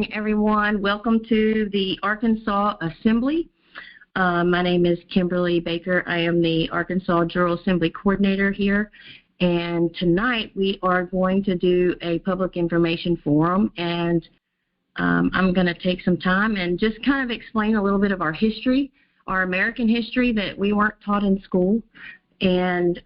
morning, everyone. Welcome to the Arkansas Assembly. My name is Kimberly Baker. I am the Arkansas General Assembly Coordinator here. And tonight we are going to do a public information forum. And I'm going to take some time and just kind of explain a little bit of our history, our American history that we weren't taught in school. And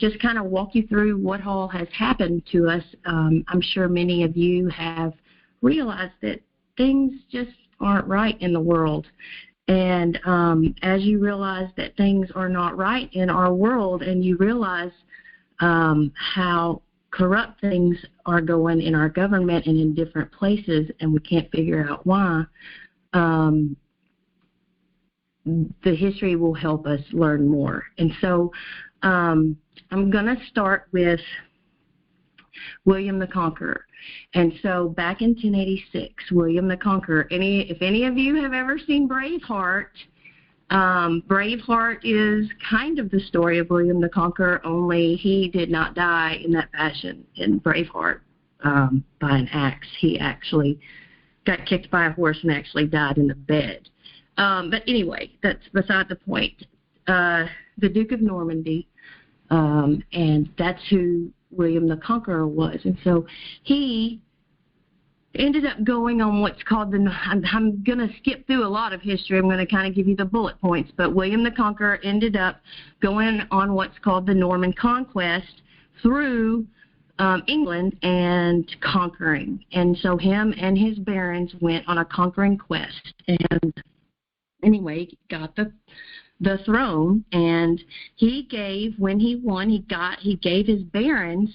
just kind of walk you through what all has happened to us. I'm sure many of you have realized that things just aren't right in the world. And as you realize that things are not right in our world, and you realize how corrupt things are going in our government and in different places, and we can't figure out why, the history will help us learn more. And so I'm going to start with William the Conqueror. And so back in 1086, William the Conqueror, if any of you have ever seen Braveheart, Braveheart is kind of the story of William the Conqueror, only he did not die in that fashion in Braveheart by an axe. He actually got kicked by a horse and actually died in the bed. But anyway, that's beside the point. The Duke of Normandy, and that's who William the Conqueror was. And so he ended up going on what's called I'm going to skip through a lot of history. I'm going to kind of give you the bullet points. But William the Conqueror ended up going on what's called the Norman Conquest through England and conquering. And so him and his barons went on a conquering quest. And anyway, got the throne, and he gave, when he won, he gave his barons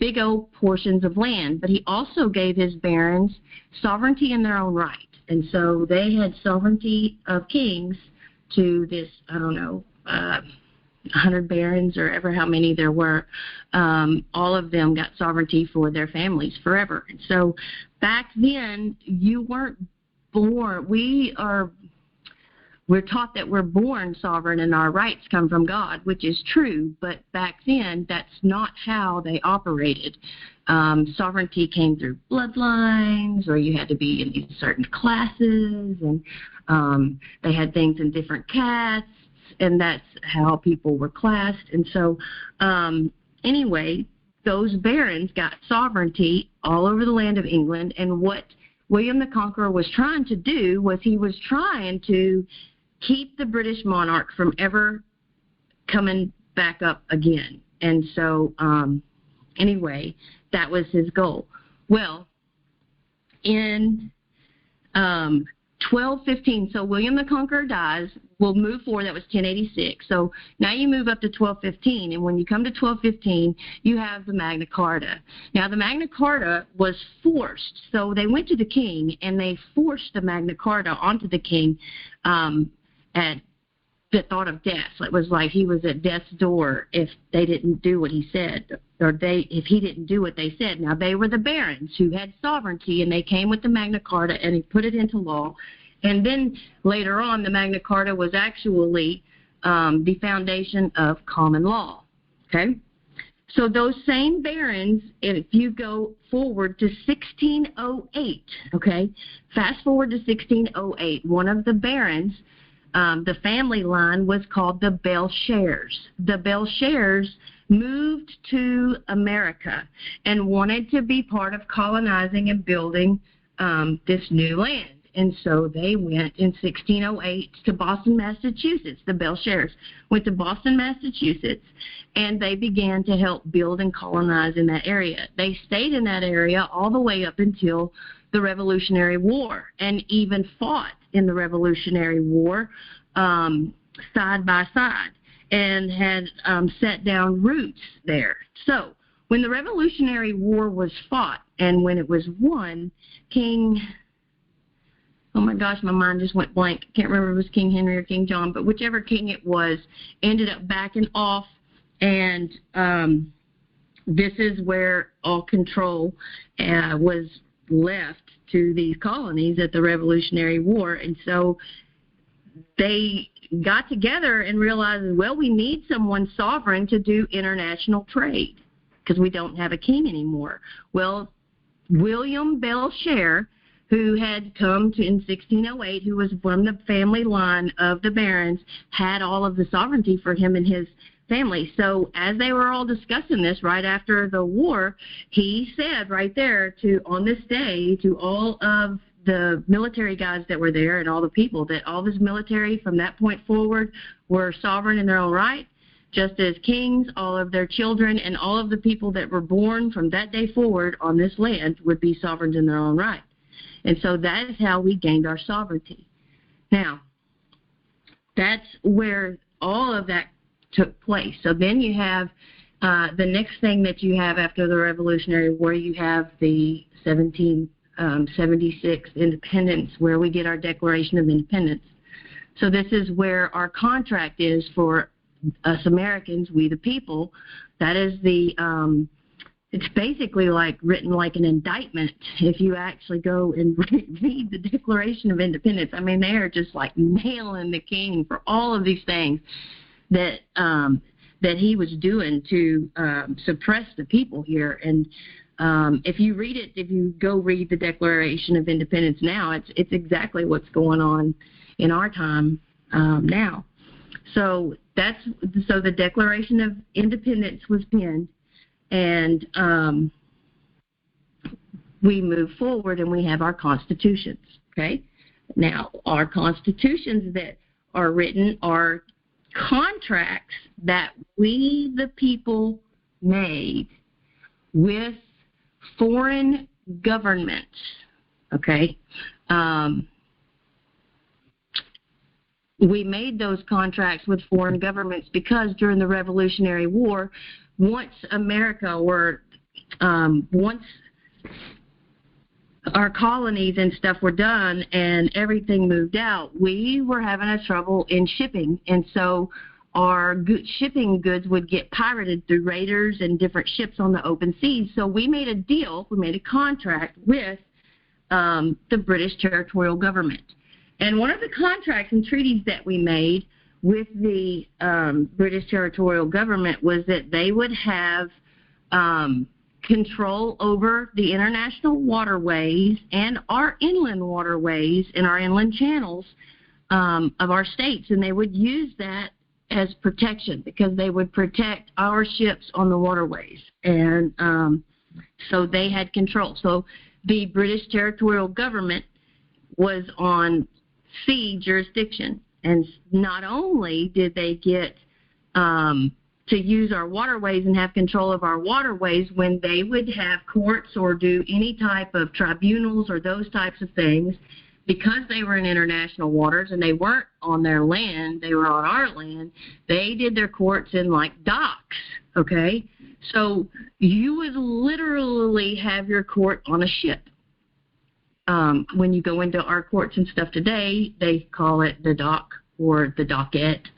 big old portions of land, but he also gave his barons sovereignty in their own right. And so they had sovereignty of kings to this, 100 barons or ever how many there were. All of them got sovereignty for their families forever. And so back then, you weren't born. We're taught that we're born sovereign and our rights come from God, which is true, but back then that's not how they operated. Sovereignty came through bloodlines, or you had to be in these certain classes, and they had things in different castes, and that's how people were classed. And so anyway, those barons got sovereignty all over the land of England, and what William the Conqueror was trying to do was he was trying to keep the British monarch from ever coming back up again. And so, anyway, that was his goal. Well, in 1215, so William the Conqueror dies. We'll move forward. That was 1086. So now you move up to 1215, and when you come to 1215, you have the Magna Carta. Now, the Magna Carta was forced. So they went to the king, and they forced the Magna Carta onto the king at the thought of death. So it was like he was at death's door if they didn't do what he said, or if he didn't do what they said. Now, they were the barons who had sovereignty, and they came with the Magna Carta, and he put it into law. And then later on, the Magna Carta was actually the foundation of common law. Okay? So those same barons, if you go forward to 1608, okay, fast forward to 1608, one of the barons, the family line was called the Belchers. The Belchers moved to America and wanted to be part of colonizing and building this new land. And so they went in 1608 to Boston, Massachusetts. The Belchers went to Boston, Massachusetts, and they began to help build and colonize in that area. They stayed in that area all the way up until the Revolutionary War, and even fought in the Revolutionary War side by side, and had set down roots there. So when the Revolutionary War was fought, and when it was won, oh my gosh, my mind just went blank. I can't remember if it was King Henry or King John, but whichever king it was, ended up backing off, and this is where all control was left to these colonies at the Revolutionary War. And so they got together and realized, well, we need someone sovereign to do international trade because we don't have a king anymore. Well, William Belcher who had come to in 1608, who was from the family line of the barons, had all of the sovereignty for him and his family. So as they were all discussing this right after the war, he said right there on this day to all of the military guys that were there and all the people that all this military from that point forward were sovereign in their own right, just as kings, all of their children, and all of the people that were born from that day forward on this land would be sovereign in their own right. And so that is how we gained our sovereignty. Now, that's where all of that took place. So then you have the next thing that you have after the Revolutionary War, you have the 1776 independence, where we get our Declaration of Independence. So this is where our contract is for us Americans, we the people. That is the, it's basically like written like an indictment if you actually go and read the Declaration of Independence. I mean, they are just like nailing the king for all of these things that that he was doing to suppress the people here. And if you read it, if you go read the Declaration of Independence now, it's exactly what's going on in our time now. So the Declaration of Independence was penned, and we move forward and we have our constitutions. Okay, now our constitutions that are written are contracts that we the people made with foreign governments. Okay. We made those contracts with foreign governments because during the Revolutionary War, once our colonies and stuff were done and everything moved out, we were having a trouble in shipping. And so our shipping goods would get pirated through raiders and different ships on the open seas. So we made a deal, we made a contract with the British territorial government. And one of the contracts and treaties that we made with the British territorial government was that they would have control over the international waterways and our inland waterways and our inland channels of our states. And they would use that as protection because they would protect our ships on the waterways. And so they had control. So the British territorial government was on sea jurisdiction, and not only did they get to use our waterways and have control of our waterways when they would have courts or do any type of tribunals or those types of things, because they were in international waters and they weren't on their land, they were on our land, they did their courts in like docks. Okay, so you would literally have your court on a ship. When you go into our courts and stuff today, they call it the dock or the docket.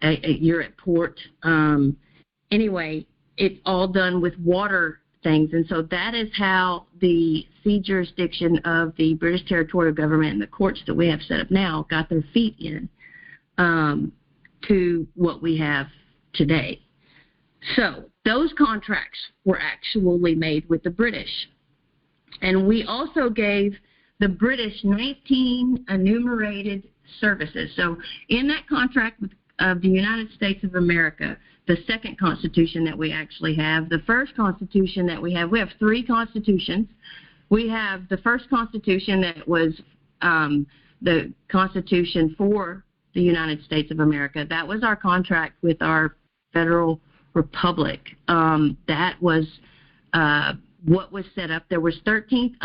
You're at port. Anyway, it's all done with water things. And so that is how the sea jurisdiction of the British territorial government and the courts that we have set up now got their feet in to what we have today. So those contracts were actually made with the British. And we also gave the British 19 enumerated services. So in that contract of the United States of America, the second constitution that we actually have, the first constitution that we have three constitutions. We have the first constitution that was the Constitution for the United States of America. That was our contract with our federal republic. That was what was set up. There was 13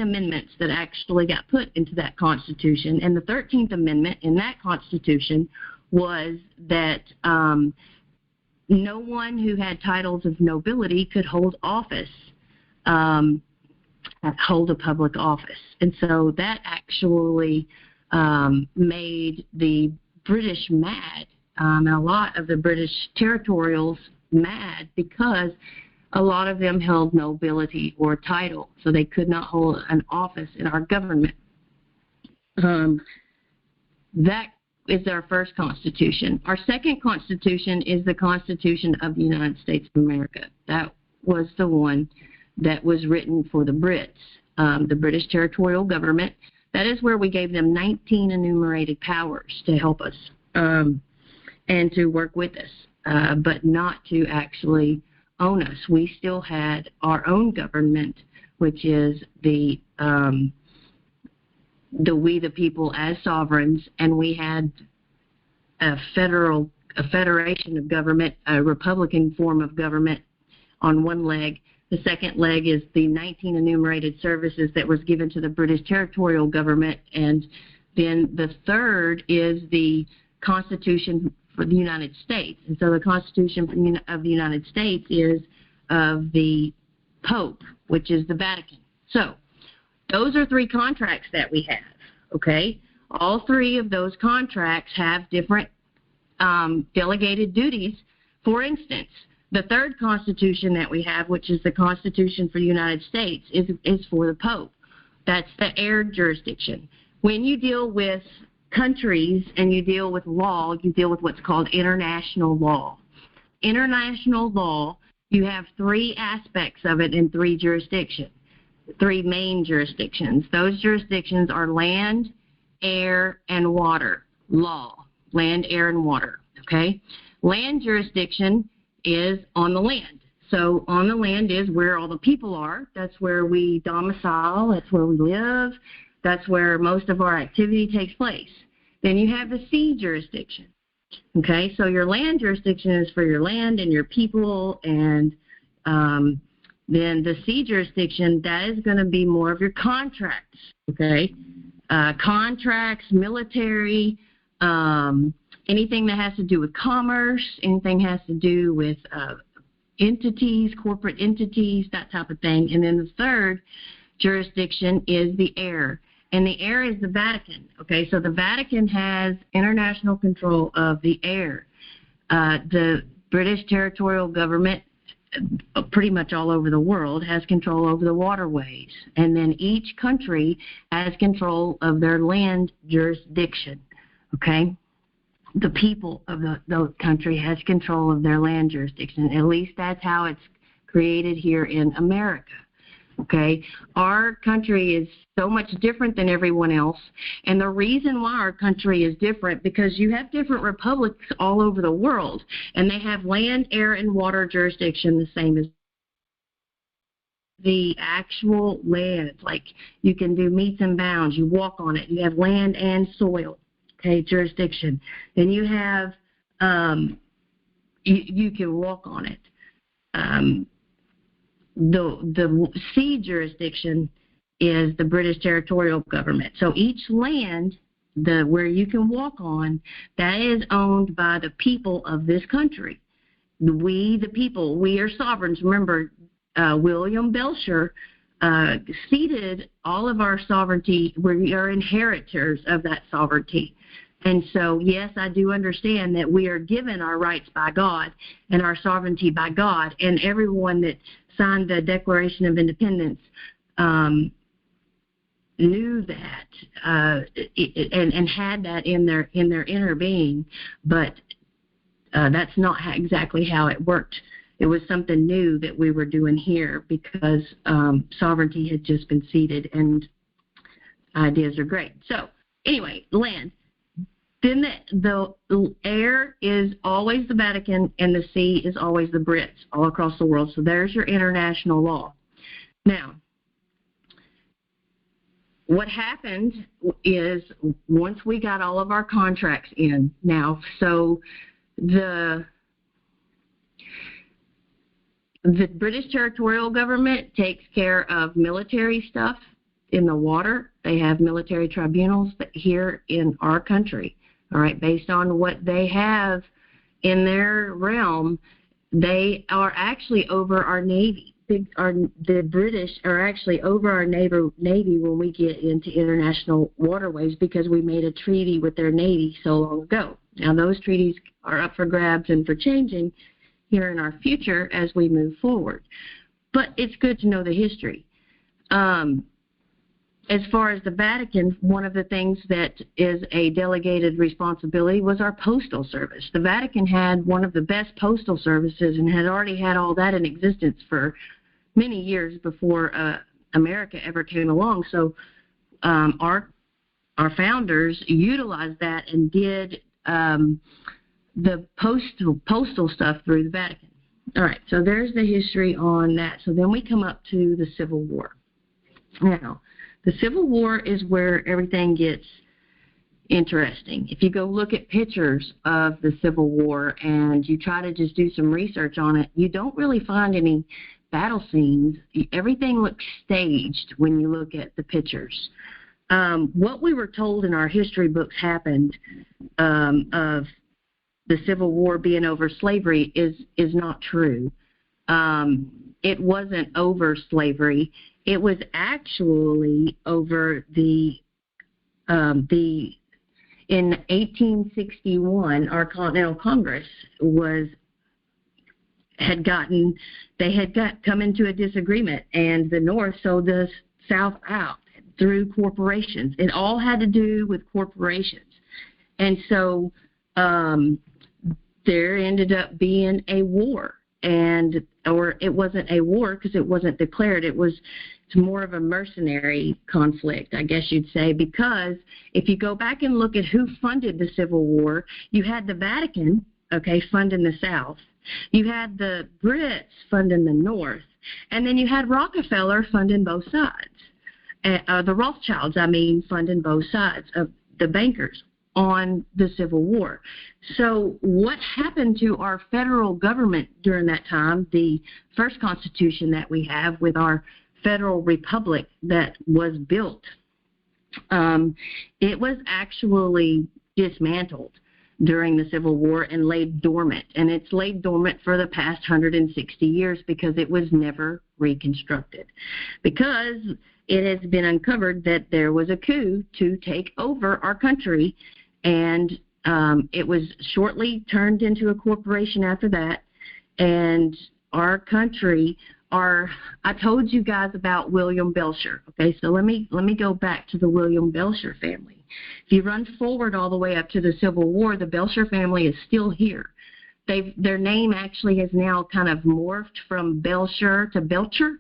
amendments that actually got put into that Constitution, and the 13th Amendment in that Constitution was that no one who had titles of nobility could hold office, hold a public office. And so that actually made the British mad, and a lot of the British territorials mad, because a lot of them held nobility or title, so they could not hold an office in our government. That is our first constitution. Our second constitution is the Constitution of the United States of America. That was the one that was written for the Brits. the British territorial government. That is where we gave them 19 enumerated powers to help us and to work with us, but not to actually own us. We still had our own government, which is the we the people as sovereigns, and we had a federation of government, a republican form of government on one leg. The second leg is the 19 enumerated services that was given to the British territorial government, and then the third is the Constitution for the United States. And so the Constitution of the United States is of the Pope, which is the Vatican. So those are three contracts that we have, okay? All three of those contracts have different delegated duties. For instance, the third constitution that we have, which is the Constitution for the United States, is for the Pope. That's the air jurisdiction. When you deal with countries and you deal with law, you deal with what's called international law. International law, you have three aspects of it in three jurisdictions, three main jurisdictions. Those jurisdictions are land, air, and water law. Land, air, and water, okay? Land jurisdiction is on the land. So on the land is where all the people are. That's where we domicile. That's where we live. That's where most of our activity takes place. Then you have the sea jurisdiction. Okay, so your land jurisdiction is for your land and your people, and then the sea jurisdiction, that is going to be more of your contracts. Okay, contracts, military, anything that has to do with commerce, anything has to do with entities, corporate entities, that type of thing. And then the third jurisdiction is the air. And the air is the Vatican. Okay, so the Vatican has international control of the air. The British territorial government, pretty much all over the world, has control over the waterways. And then each country has control of their land jurisdiction. Okay, the people of the country has control of their land jurisdiction. At least that's how it's created here in America. Okay, our country is so much different than everyone else, and the reason why our country is different, because you have different republics all over the world, and they have land, air, and water jurisdiction the same as the actual land. Like, you can do meets and bounds, you walk on it, you have land and soil, okay, jurisdiction. Then you have, you can walk on it. The sea jurisdiction is the British territorial government. So each land where you can walk on, that is owned by the people of this country. We, the people, we are sovereigns. Remember, William Belcher ceded all of our sovereignty. We are inheritors of that sovereignty. And so, yes, I do understand that we are given our rights by God and our sovereignty by God, and everyone that signed the Declaration of Independence knew that and had that in their inner being, but that's not exactly how it worked. It was something new that we were doing here because sovereignty had just been ceded, and ideas are great. So anyway, land. Then the air is always the Vatican, and the sea is always the Brits all across the world. So there's your international law. Now, what happened is once we got all of our contracts in now, so the British territorial government takes care of military stuff in the water. They have military tribunals here in our country. All right, based on what they have in their realm, they are actually over our Navy. The British are actually over our Navy when we get into international waterways because we made a treaty with their Navy so long ago. Now, those treaties are up for grabs and for changing here in our future as we move forward. But it's good to know the history. As far as the Vatican, one of the things that is a delegated responsibility was our postal service. The Vatican had one of the best postal services and had already had all that in existence for many years before America ever came along. So our founders utilized that and did the postal stuff through the Vatican. All right, so there's the history on that. So then we come up to the Civil War. Now, the Civil War is where everything gets interesting. If you go look at pictures of the Civil War and you try to just do some research on it, you don't really find any battle scenes. Everything looks staged when you look at the pictures. What we were told in our history books happened of the Civil War being over slavery is not true. It wasn't over slavery. It was actually over in 1861, our Continental Congress had come into a disagreement, and the North sold the South out through corporations. It all had to do with corporations. And so there ended up being a war. Or it wasn't a war because it wasn't declared. It's more of a mercenary conflict, I guess you'd say, because if you go back and look at who funded the Civil War, you had the Vatican, funding the South. You had the Brits funding the North, and then you had Rockefeller funding both sides. The Rothschilds, funding both sides of the bankers on the Civil War. So what happened to our federal government during that time, the first constitution that we have with our federal republic that was built, it was actually dismantled during the Civil War and laid dormant. And it's laid dormant for the past 160 years because it was never reconstructed. Because it has been uncovered that there was a coup to take over our country, and it was shortly turned into a corporation after that. And our country, I told you guys about William Belcher. Okay, so let me go back to the William Belcher family. If you run forward all the way up to the Civil War, the Belcher family is still here. Their name actually has now kind of morphed from Belcher to Belcher.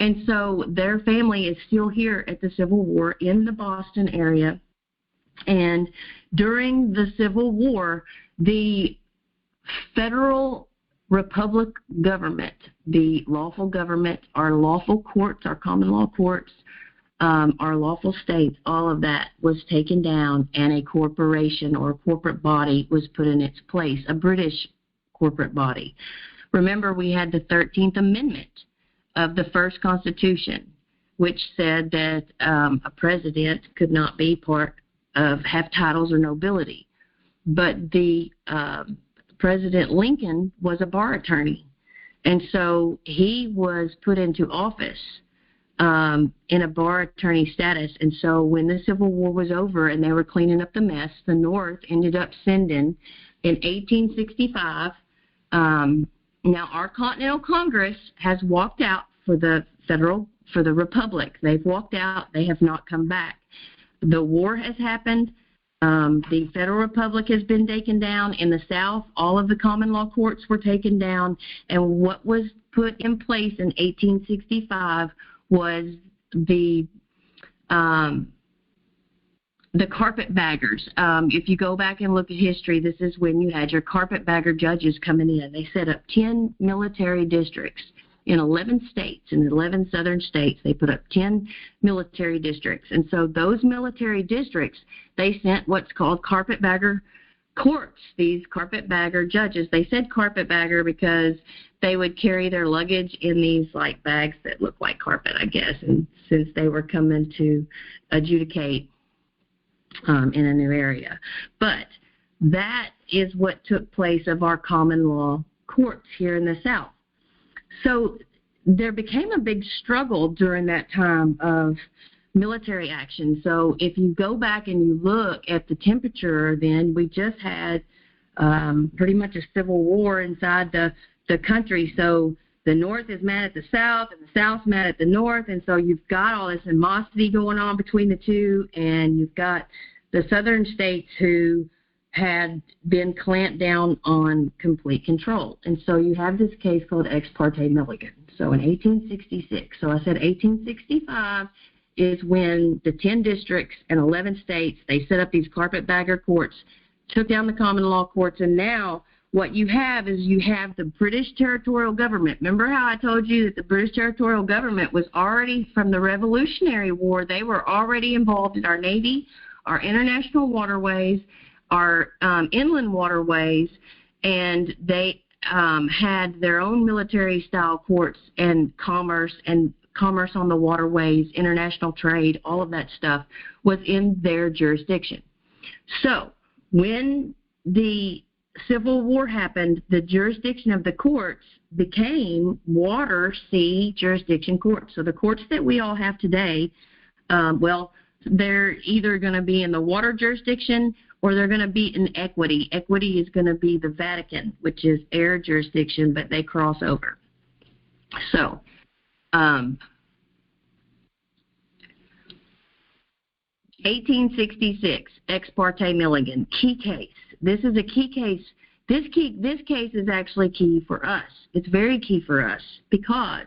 And so their family is still here at the Civil War in the Boston area. And during the Civil War, the federal republic government, the lawful government, our lawful courts, our common law courts, our lawful states, all of that was taken down, and a corporation or a corporate body was put in its place, a British corporate body. Remember, we had the 13th Amendment of the first Constitution, which said that a president could not be have titles or nobility. But the President Lincoln was a bar attorney, and so he was put into office in a bar attorney status. And so when the Civil War was over and they were cleaning up the mess, the North ended up sending in 1865. Now our Continental Congress has walked out for the Republic. They've walked out. They have not come back. The war has happened. The Federal Republic has been taken down. In the South, all of the common law courts were taken down. And what was put in place in 1865 was the carpetbaggers. If you go back and look at history, this is when you had your carpetbagger judges coming in. They set up 10 military districts in 11 states, in 11 southern states. They put up 10 military districts. And so those military districts, they sent what's called carpetbagger courts, these carpetbagger judges. They said carpetbagger because they would carry their luggage in these like bags that look like carpet, I guess, and since they were coming to adjudicate in a new area. But that is what took place of our common law courts here in the South. So there became a big struggle during that time of military action. So if you go back and you look at the temperature, then we just had pretty much a civil war inside the country. So the North is mad at the South, and the South's mad at the North, and so you've got all this animosity going on between the two, and you've got the southern states who had been clamped down on complete control. And so you have this case called Ex parte Milligans. So in 1866, so I said 1865 is when the 10 districts and 11 states, they set up these carpetbagger courts, took down the common law courts, and now what you have is you have the British territorial government. Remember how I told you that the British territorial government was already, from the Revolutionary War, they were already involved in our Navy, our international waterways, our inland waterways, and they had their own military-style courts and commerce on the waterways, international trade, all of that stuff was in their jurisdiction. So when the Civil War happened, the jurisdiction of the courts became water, sea jurisdiction courts. So the courts that we all have today, they're either going to be in the water jurisdiction or they're going to be in equity. Equity is going to be the Vatican, which is air jurisdiction, but they cross over. So, 1866, Ex parte Milligan, key case. This is a key case. This case is actually key for us. It's very key for us because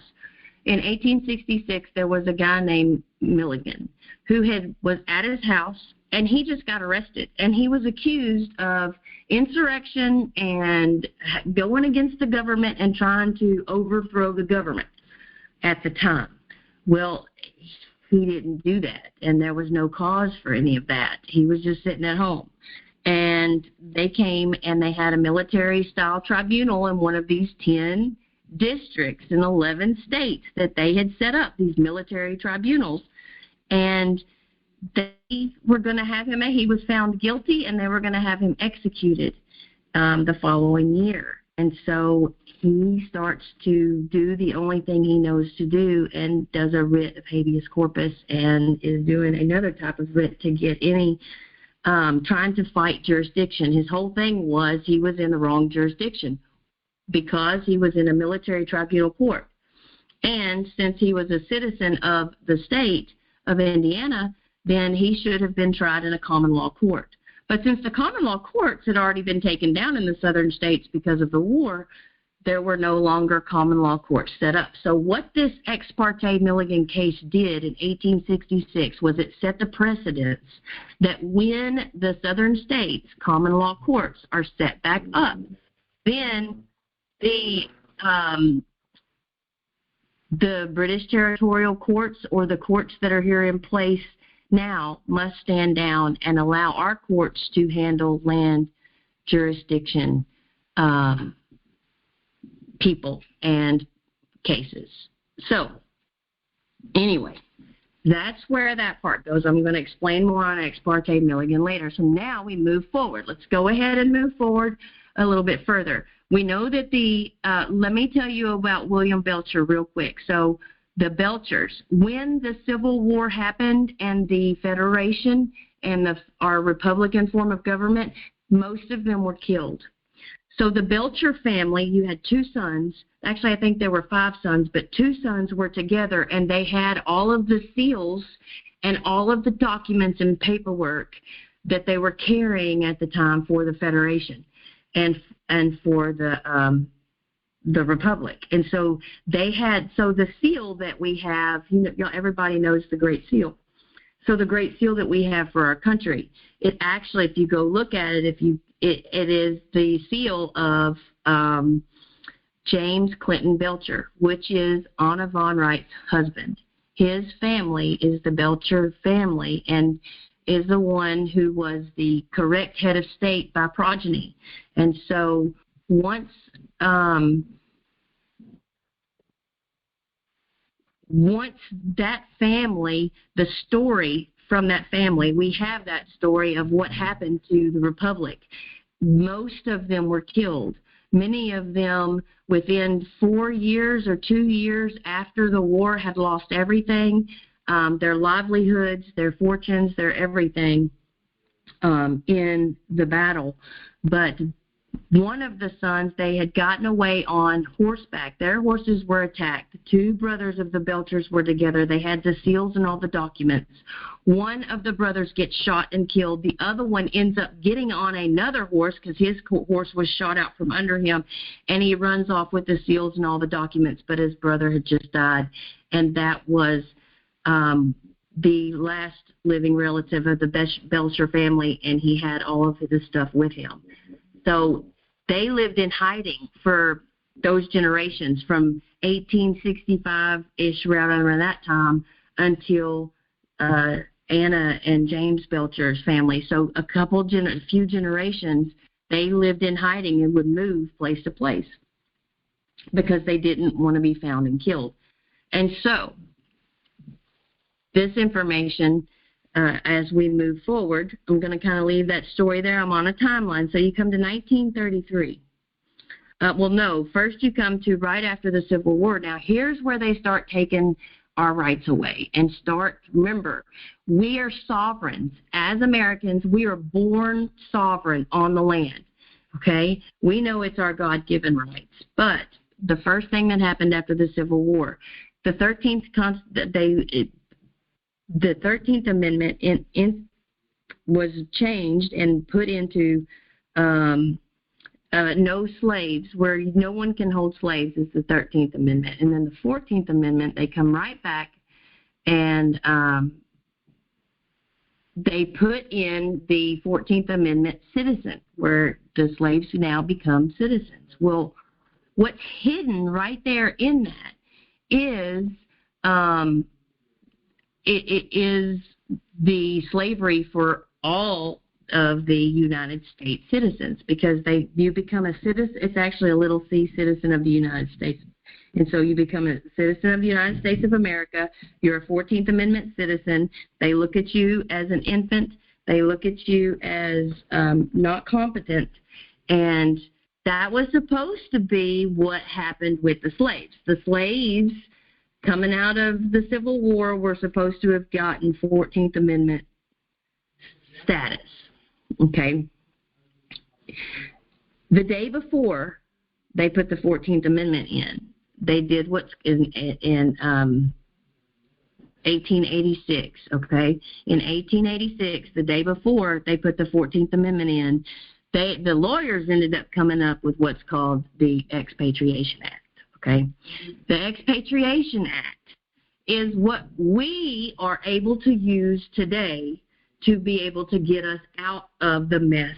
in 1866 there was a guy named Milligan who was at his house and he just got arrested, and he was accused of insurrection and going against the government and trying to overthrow the government at the time. Well, he didn't do that, and there was no cause for any of that. He was just sitting at home. And they came and they had a military-style tribunal in one of these 10 districts in 11 states that they had set up, these military tribunals. And they were going to have him, he was found guilty, and they were going to have him executed the following year. And so he starts to do the only thing he knows to do and does a writ of habeas corpus and is doing another type of writ to get any, trying to fight jurisdiction. His whole thing was he was in the wrong jurisdiction because he was in a military tribunal court. And since he was a citizen of the state of Indiana, then he should have been tried in a common law court. But since the common law courts had already been taken down in the southern states because of the war, there were no longer common law courts set up. So what this Ex parte Milligan case did in 1866 was it set the precedence that when the southern states' common law courts are set back up, then the British territorial courts or the courts that are here in place now must stand down and allow our courts to handle land jurisdiction people and cases. So anyway, that's where that part goes. I'm going to explain more on Ex parte Milligan later. So now we move forward. Let's go ahead and move forward a little bit further. We know that let me tell you about William Belcher real quick. So the Belchers, when the Civil War happened and the Federation and our Republican form of government, most of them were killed. So the Belcher family, you had two sons. Actually, I think there were 5 sons, but 2 sons were together, and they had all of the seals and all of the documents and paperwork that they were carrying at the time for the Federation and for the Republic. And so they had, so the seal that we have, everybody knows the Great Seal. So the Great Seal that we have for our country, it actually, if you go look at it, it is the seal of James Clinton Belcher, which is Anna Von Wright's husband. His family is the Belcher family and is the one who was the correct head of state by progeny. And so once that family, the story from that family, we have that story of what happened to the Republic. Most of them were killed. Many of them within 4 years or 2 years after the war had lost everything, their livelihoods, their fortunes, their everything in the battle. But one of the sons, they had gotten away on horseback. Their horses were attacked. The two brothers of the Belchers were together. They had the seals and all the documents. One of the brothers gets shot and killed. The other one ends up getting on another horse because his horse was shot out from under him, and he runs off with the seals and all the documents, but his brother had just died, and that was the last living relative of the Belcher family, and he had all of his stuff with him. So they lived in hiding for those generations from 1865-ish, around that time, until Anna and James Belcher's family. So a few generations, they lived in hiding and would move place to place because they didn't want to be found and killed. And so this information, as we move forward, I'm going to kind of leave that story there. I'm on a timeline. So you come to 1933. First you come to right after the Civil War. Now, here's where they start taking our rights away and remember, we are sovereigns. As Americans, we are born sovereign on the land, okay? We know it's our God-given rights. But the first thing that happened after the Civil War, the 13th Amendment was changed and put into no slaves, where no one can hold slaves, is the 13th Amendment. And then the 14th Amendment, they come right back and they put in the 14th Amendment citizen, where the slaves now become citizens. Well, what's hidden right there in that is it is the slavery for all of the United States citizens, because you become a citizen. It's actually a little c, citizen of the United States. And so you become a citizen of the United States of America. You're a 14th Amendment citizen. They look at you as an infant. They look at you as not competent. And that was supposed to be what happened with the slaves. The slaves coming out of the Civil War were supposed to have gotten 14th Amendment status. Okay. The day before they put the 14th Amendment in, they did what's in 1886. Okay. In 1886, the day before they put the 14th Amendment in, the lawyers ended up coming up with what's called the Expatriation Act. Okay. The Expatriation Act is what we are able to use today to be able to get us out of the mess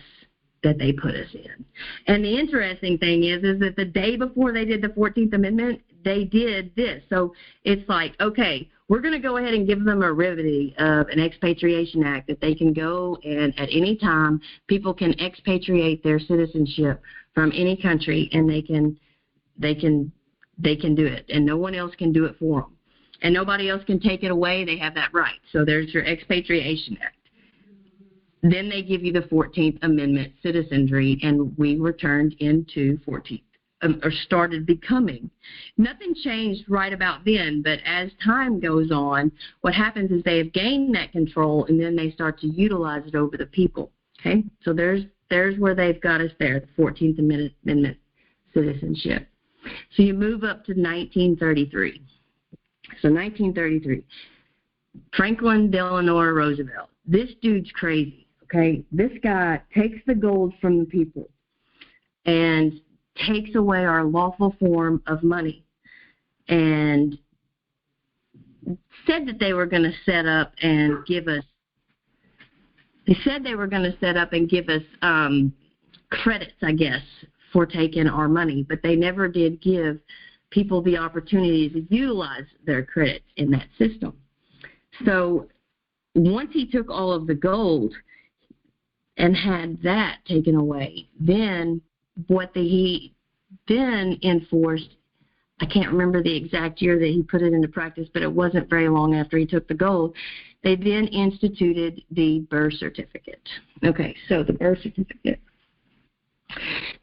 that they put us in. And the interesting thing is that the day before they did the 14th Amendment, they did this. So it's like, okay, we're going to go ahead and give them a remedy of an Expatriation Act that they can go and at any time people can expatriate their citizenship from any country, and they can do it, and no one else can do it for them, and nobody else can take it away. They have that right. So there's your Expatriation Act. Then they give you the 14th Amendment citizenry, and we were turned into 14th, or started becoming. Nothing changed right about then, but as time goes on, what happens is they have gained that control, and then they start to utilize it over the people. Okay, so there's where they've got us there, the 14th Amendment citizenship. So you move up to 1933. So 1933, Franklin Delano Roosevelt. This dude's crazy. Okay, this guy takes the gold from the people and takes away our lawful form of money, and said that they were going to set up and give us. They said they were going to set up and give us credits, I guess, for taking our money, but they never did give people the opportunity to utilize their credits in that system. So once he took all of the gold and had that taken away, then he then enforced, I can't remember the exact year that he put it into practice, but it wasn't very long after he took the gold, they then instituted the birth certificate. Okay, so the birth certificate.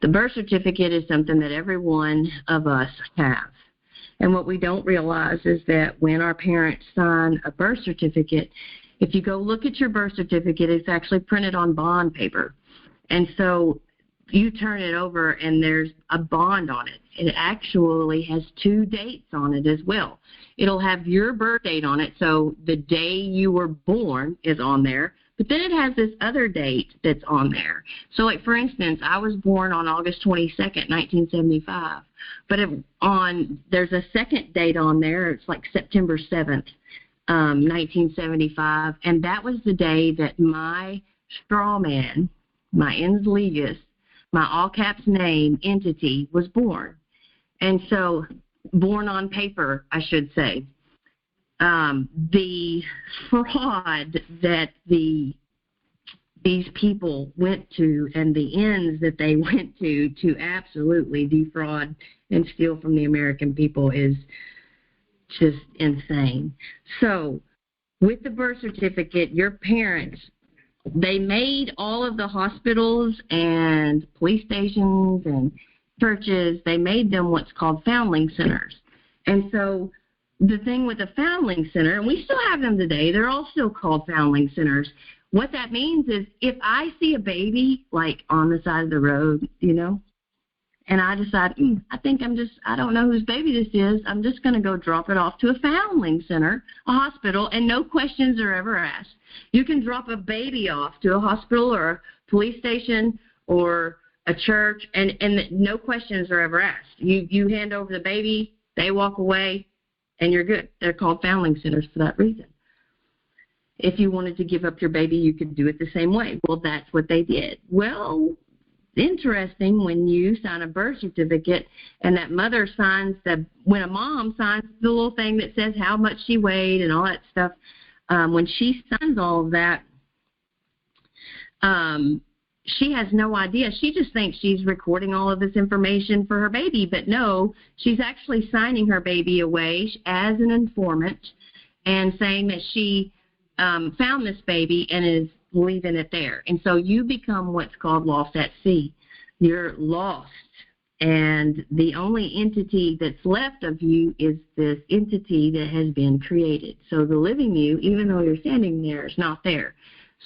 The birth certificate is something that every one of us have. And what we don't realize is that when our parents sign a birth certificate, if you go look at your birth certificate, it's actually printed on bond paper. And so you turn it over and there's a bond on it. It actually has 2 dates on it as well. It'll have your birth date on it, so the day you were born is on there, but then it has this other date that's on there. So, like, for instance, I was born on August 22nd, 1975, but there's a second date on there. It's like September 7th, 1975, and that was the day that my straw man, my ens legis, my all caps name entity was born. And so, born on paper, I should say. The fraud that these people went to and the ends that they went to absolutely defraud and steal from the American people is just insane. So, with the birth certificate, your parents, they made all of the hospitals and police stations and churches, they made them what's called foundling centers. And so the thing with a foundling center, and we still have them today, they're all still called foundling centers. What that means is if I see a baby, like, on the side of the road, and I decide, I don't know whose baby this is, I'm just going to go drop it off to a foundling center, a hospital, and no questions are ever asked. You can drop a baby off to a hospital or a police station or a church, and no questions are ever asked. You hand over the baby, they walk away, and you're good. They're called foundling centers for that reason. If you wanted to give up your baby, you could do it the same way. Well, that's what they did. Well, interesting when you sign a birth certificate and that mother signs when a mom signs the little thing that says how much she weighed and all that stuff, when she signs all of that, she has no idea. She just thinks she's recording all of this information for her baby, but no, she's actually signing her baby away as an informant and saying that she found this baby and is leaving it there. And so you become what's called lost at sea. You're lost, and the only entity that's left of you is this entity that has been created. So the living you, even though you're standing there, is not there.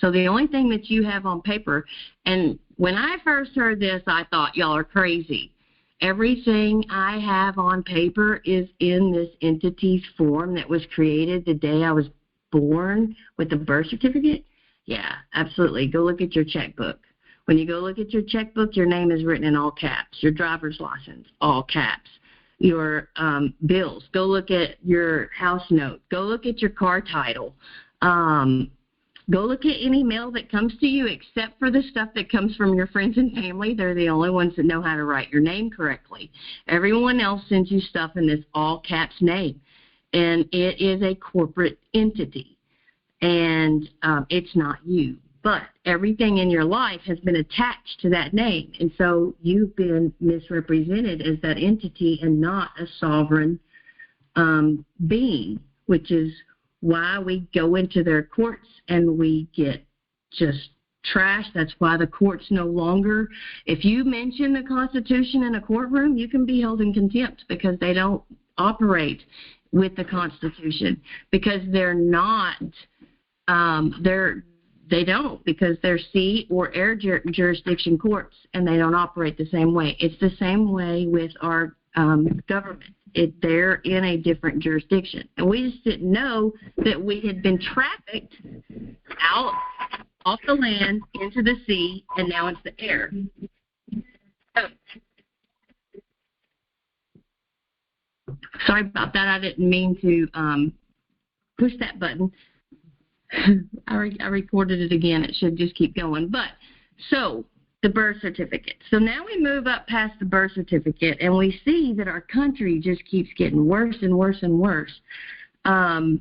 So the only thing that you have on paper, and when I first heard this, I thought, y'all are crazy. Everything I have on paper is in this entity's form that was created the day I was born with the birth certificate. Yeah, absolutely. Go look at your checkbook. When you go look at your checkbook, your name is written in all caps. Your driver's license, all caps. Your bills. Go look at your house note. Go look at your car title. Go look at any mail that comes to you except for the stuff that comes from your friends and family. They're the only ones that know how to write your name correctly. Everyone else sends you stuff in this all caps name, and it is a corporate entity. And it's not you. But everything in your life has been attached to that name. And so you've been misrepresented as that entity and not a sovereign being, which is why we go into their courts and we get just trashed. That's why the courts no longer, if you mention the Constitution in a courtroom, you can be held in contempt because they don't operate with the Constitution, because they're not they don't, because they're sea or air jurisdiction courts, and they don't operate the same way. It's the same way with our government. They're in a different jurisdiction, and we just didn't know that we had been trafficked out off the land into the sea, and now it's the air. So, sorry about that. I didn't mean to push that button. I recorded it again. It should just keep going. But so the birth certificate. So now we move up past the birth certificate, and we see that our country just keeps getting worse and worse and worse. To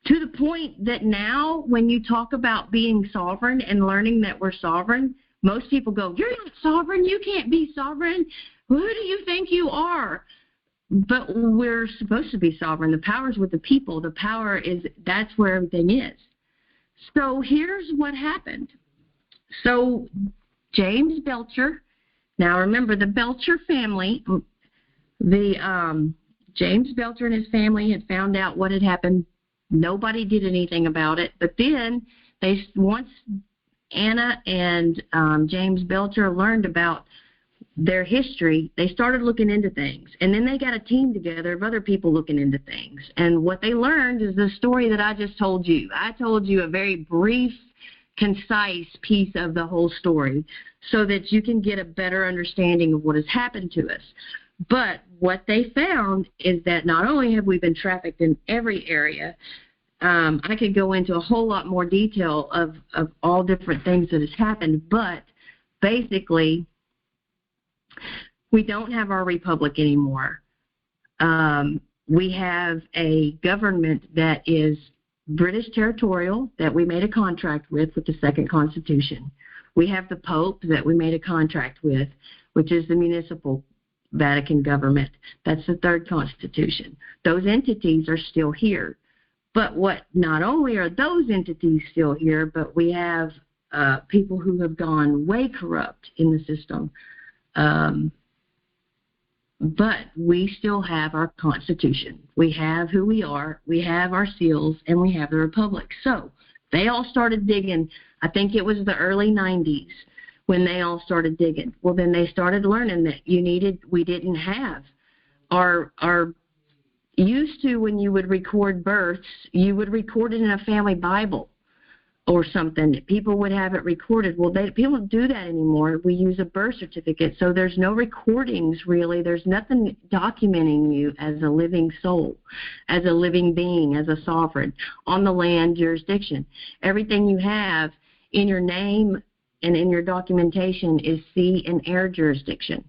the point that now when you talk about being sovereign and learning that we're sovereign, most people go, "You're not sovereign. You can't be sovereign. Who do you think you are?" But we're supposed to be sovereign. The power's with the people. The power is, that's where everything is. So here's what happened. So James Belcher, now remember the Belcher family, James Belcher and his family had found out what had happened. Nobody did anything about it. But then once Anna and James Belcher learned about their history, they started looking into things. And then they got a team together of other people looking into things. And what they learned is the story that I just told you. I told you a very brief, concise piece of the whole story so that you can get a better understanding of what has happened to us. But what they found is that not only have we been trafficked in every area, I could go into a whole lot more detail of all different things that has happened, but basically we don't have our republic anymore. We have a government that is British territorial that we made a contract with the Second Constitution. We have the Pope that we made a contract with, which is the municipal Vatican government. That's the Third Constitution. Those entities are still here. But not only are those entities still here, but we have people who have gone way corrupt in the system. But we still have our Constitution. We have who we are, we have our seals, and we have the Republic. So they all started digging. I think it was the early 90s when they all started digging. Well, then they started learning that we didn't have our used to, when you would record births, you would record it in a family Bible or something. People would have it recorded. Well, people don't do that anymore. We use a birth certificate, so there's no recordings really. There's nothing documenting you as a living soul, as a living being, as a sovereign on the land jurisdiction. Everything you have in your name and in your documentation is sea and air jurisdiction.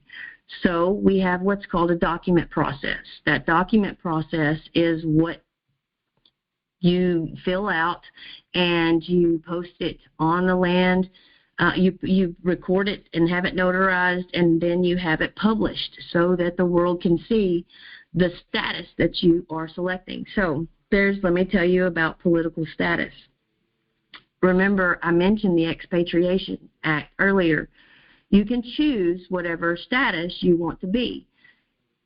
So we have what's called a document process. That document process is what you fill out and you post it on the land. You record it and have it notarized, and then you have it published so that the world can see the status that you are selecting. So let me tell you about political status. Remember, I mentioned the Expatriation Act earlier. You can choose whatever status you want to be.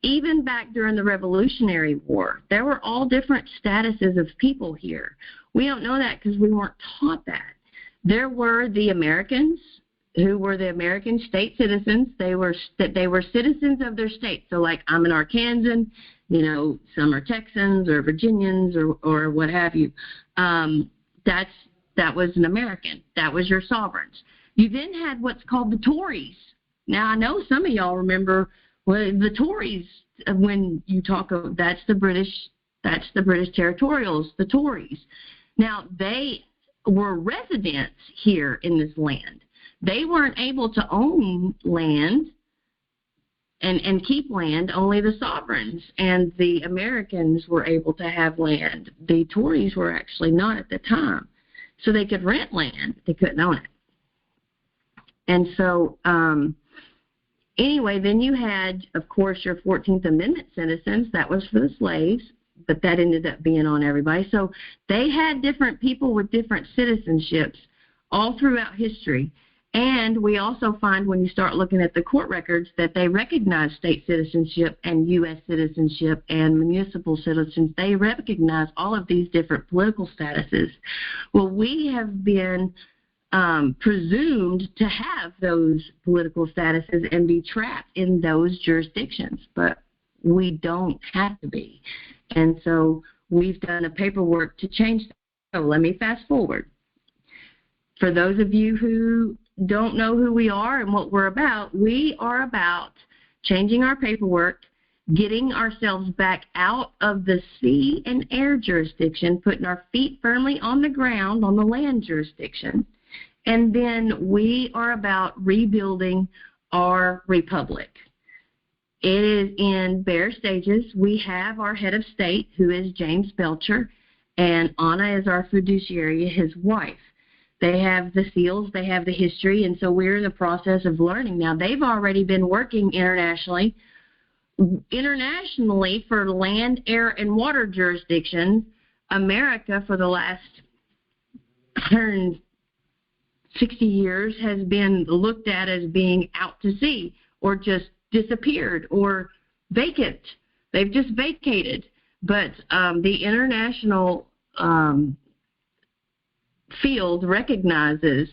Even back during the Revolutionary War, there were all different statuses of people here. We don't know that because we weren't taught that. There were the Americans, who were the American state citizens. They were citizens of their state. So like I'm an Arkansan, some are Texans or Virginians or what have you. That was an American. That was your sovereigns. You then had what's called the Tories. Now, I know some of y'all remember the Tories when you talk of that's the British territorials, the Tories. Now, they were residents here in this land. They weren't able to own land and keep land. Only the sovereigns and the Americans were able to have land. The Tories were actually not at the time. So they could rent land, they couldn't own it. And so, anyway, then you had, of course, your 14th Amendment citizens. That was for the slaves, but that ended up being on everybody. So they had different people with different citizenships all throughout history. And we also find when you start looking at the court records that they recognize state citizenship and U.S. citizenship and municipal citizens. They recognize all of these different political statuses. Well, we have been presumed to have those political statuses and be trapped in those jurisdictions, but we don't have to be. And so we've done a paperwork to change that. So let me fast forward. For those of you who don't know who we are and what we are about changing our paperwork, getting ourselves back out of the sea and air jurisdiction, putting our feet firmly on the ground on the land jurisdiction. And then we are about rebuilding our republic. It is in bare stages. We have our head of state, who is James Belcher, and Anna is our fiduciary, his wife. They have the seals, they have the history, and so we're in the process of learning. Now, they've already been working internationally for land, air, and water jurisdictions. America, for the last 160 years, has been looked at as being out to sea or just disappeared or vacant. They've just vacated. But the international field recognizes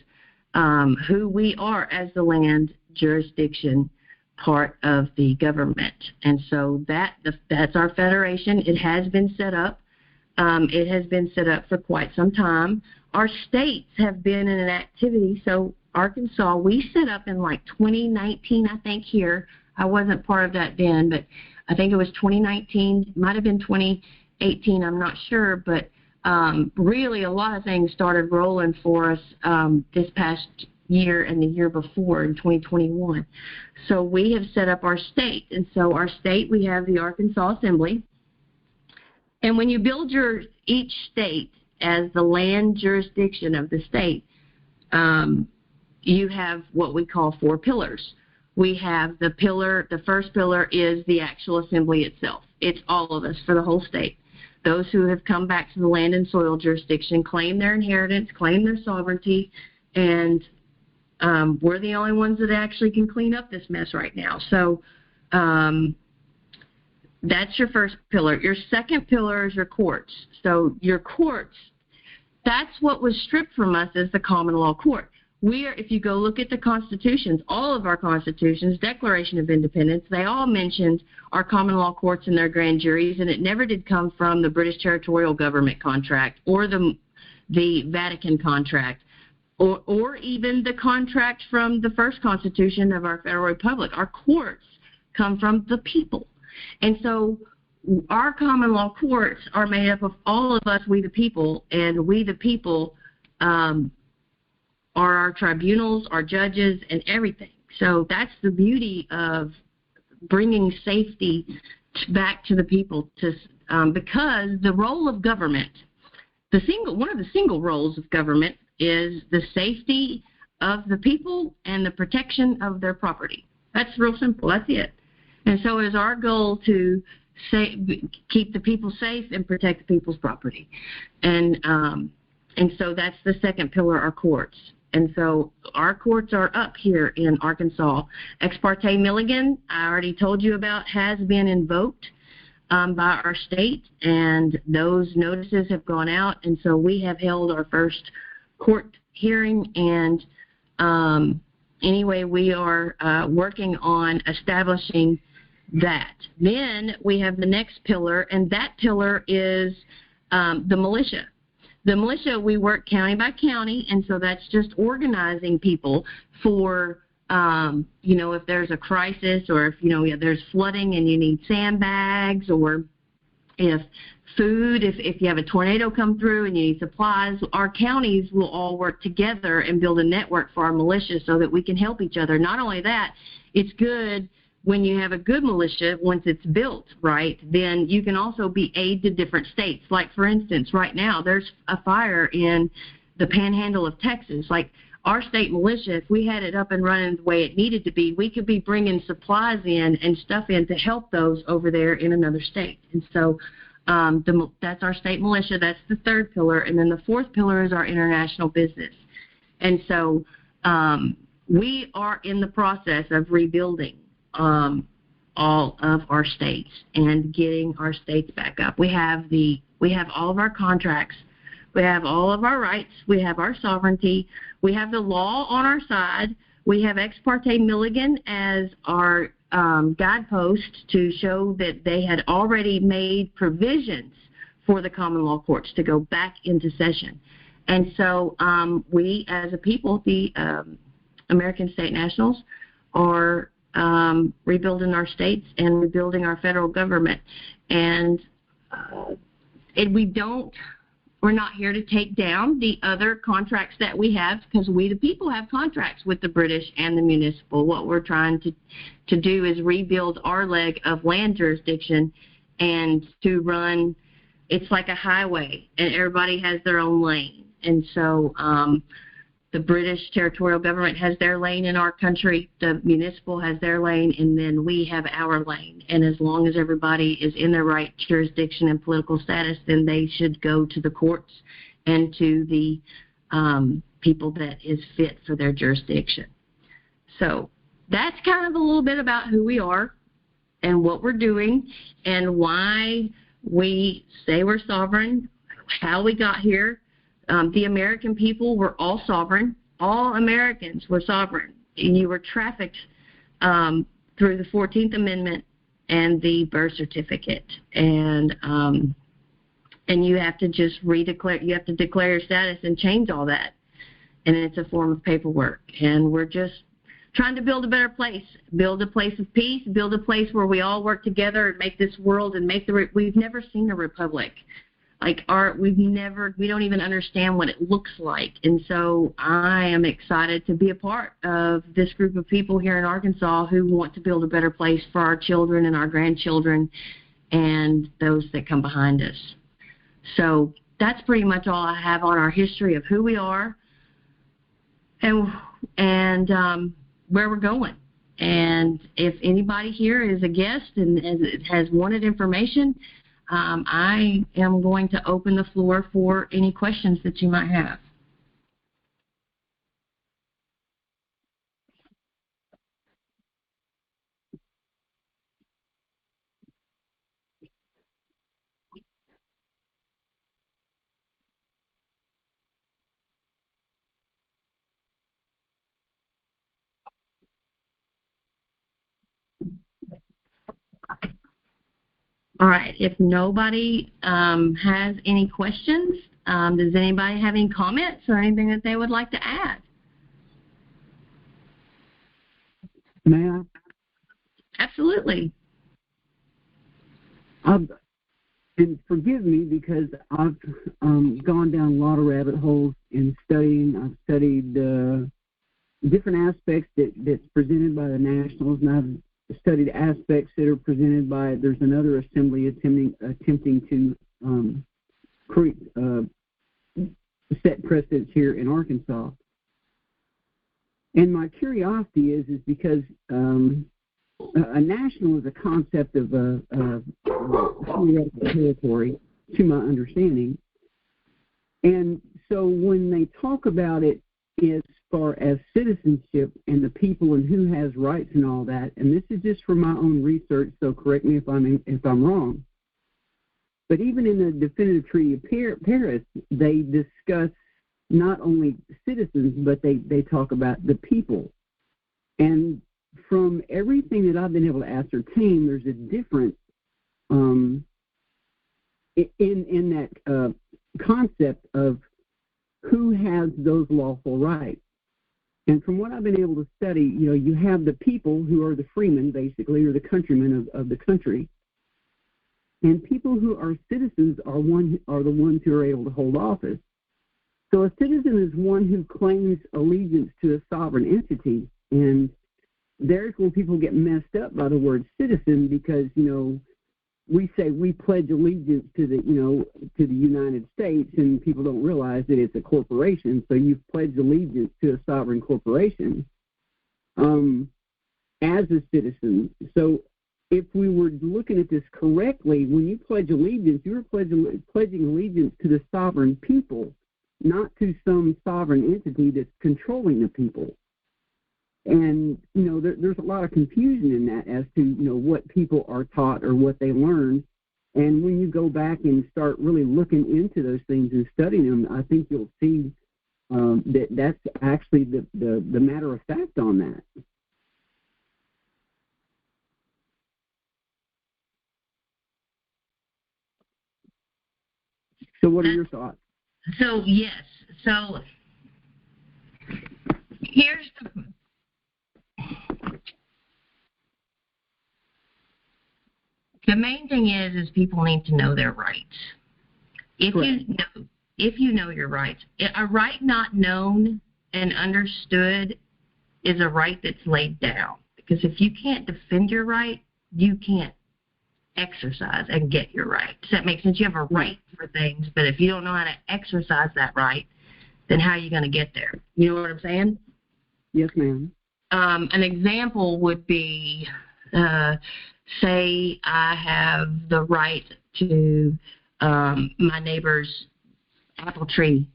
who we are as the land jurisdiction part of the government. And so that's our federation. It has been set up. It has been set up for quite some time. Our states have been in an activity. So Arkansas, we set up in like 2019, I think, here. I wasn't part of that then, but I think it was 2019. It might have been 2018. I'm not sure. But really a lot of things started rolling for us this past year and the year before in 2021. So we have set up our state. And so our state, we have the Arkansas Assembly. And when you build each state as the land jurisdiction of the state, you have what we call 4 pillars. We have the first pillar is the actual assembly itself. It's all of us for the whole state. Those who have come back to the land and soil jurisdiction claim their inheritance, claim their sovereignty, and we're the only ones that actually can clean up this mess right now. So that's your first pillar. Your second pillar is your courts. So your courts, that's what was stripped from us as the common law court. If you go look at the constitutions, all of our constitutions, Declaration of Independence, they all mentioned our common law courts and their grand juries, and it never did come from the British territorial government contract or the Vatican contract or even the contract from the first constitution of our federal republic. Our courts come from the people. And so our common law courts are made up of all of us, we the people, and we the people are our tribunals, our judges, and everything. So that's the beauty of bringing safety back to the people, because the role of government, one of the single roles of government is the safety of the people and the protection of their property. That's real simple. That's it. And so it is our goal to keep the people safe and protect the people's property. And so that's the second pillar, our courts. And so our courts are up here in Arkansas. Ex parte Milligan, I already told you about, has been invoked by our state, and those notices have gone out. And so we have held our first court hearing, and anyway, we are working on establishing that. Then we have the next pillar, and that pillar is the militia. The militia, we work county by county, and so that's just organizing people for, if there's a crisis, or if, there's flooding and you need sandbags, or if you have a tornado come through and you need supplies, our counties will all work together and build a network for our militia so that we can help each other. Not only that, it's good when you have a good militia, once it's built right, then you can also be aid to different states. Like, for instance, right now there's a fire in the panhandle of Texas. Like, our state militia, if we had it up and running the way it needed to be, we could be bringing supplies in and stuff in to help those over there in another state. And so that's our state militia. That's the third pillar. And then the fourth pillar is our international business. And so we are in the process of rebuilding all of our states and getting our states back up. We have all of our contracts. We have all of our rights. We have our sovereignty. We have the law on our side. We have Ex parte Milligan as our guidepost to show that they had already made provisions for the common law courts to go back into session. And so we, as a people, the American State Nationals, are rebuilding our states and rebuilding our federal government. And we're not here to take down the other contracts that we have, because we the people have contracts with the British and the municipal. What we're trying to do is rebuild our leg of land jurisdiction and to run, it's like a highway and everybody has their own lane. And so the British territorial government has their lane in our country, the municipal has their lane, and then we have our lane. And as long as everybody is in their right jurisdiction and political status, then they should go to the courts and to the people that is fit for their jurisdiction. So that's kind of a little bit about who we are and what we're doing and why we say we're sovereign, how we got here. The American people were all sovereign. all Americans were sovereign. You were trafficked through the 14th Amendment and the birth certificate, and you have to just redeclare. You have to declare your status and change all that, and it's a form of paperwork. And we're just trying to build a better place, build a place of peace, build a place where we all work together and make this world and make we've never seen a republic. Like we don't even understand what it looks like. And so I am excited to be a part of this group of people here in Arkansas who want to build a better place for our children and our grandchildren and those that come behind us. So that's pretty much all I have on our history of who we are and where we're going. And if anybody here is a guest and has wanted information, I am going to open the floor for any questions that you might have. All right. If nobody has any questions, does anybody have any comments or anything that they would like to add? May I? Absolutely. And forgive me because I've gone down a lot of rabbit holes in studying. I've studied different aspects that's presented by the Nationals, and I've studied aspects that are presented by, there's another assembly attempting to set precedents here in Arkansas. And my curiosity is because a national is a concept of theoretical territory, to my understanding. And so when they talk about it as far as citizenship and the people and who has rights and all that, and this is just from my own research, so correct me if I'm wrong, but even in the Definitive Treaty of Paris, they discuss not only citizens, but they talk about the people. And from everything that I've been able to ascertain, there's a difference in that concept of who has those lawful rights. And from what I've been able to study, you have the people who are the freemen, basically, or the countrymen of the country. And people who are citizens are the ones who are able to hold office. So a citizen is one who claims allegiance to a sovereign entity. And there's when people get messed up by the word citizen because, we say we pledge allegiance to the United States, and people don't realize that it's a corporation. So you've pledged allegiance to a sovereign corporation as a citizen. So if we were looking at this correctly, when you pledge allegiance, you're pledging allegiance to the sovereign people, not to some sovereign entity that's controlling the people. And, there's a lot of confusion in that as to, what people are taught or what they learn. And when you go back and start really looking into those things and studying them, I think you'll see that's actually the matter of fact on that. So what are your thoughts? So, yes. So here's the main thing is people need to know their rights. If you know your rights, a right not known and understood is a right that's laid down. Because if you can't defend your right, you can't exercise and get your right. Does that make sense? You have a right for things, but if you don't know how to exercise that right, then how are you going to get there? You know what I'm saying? Yes, ma'am. An example would be, say I have the right to my neighbor's apple tree,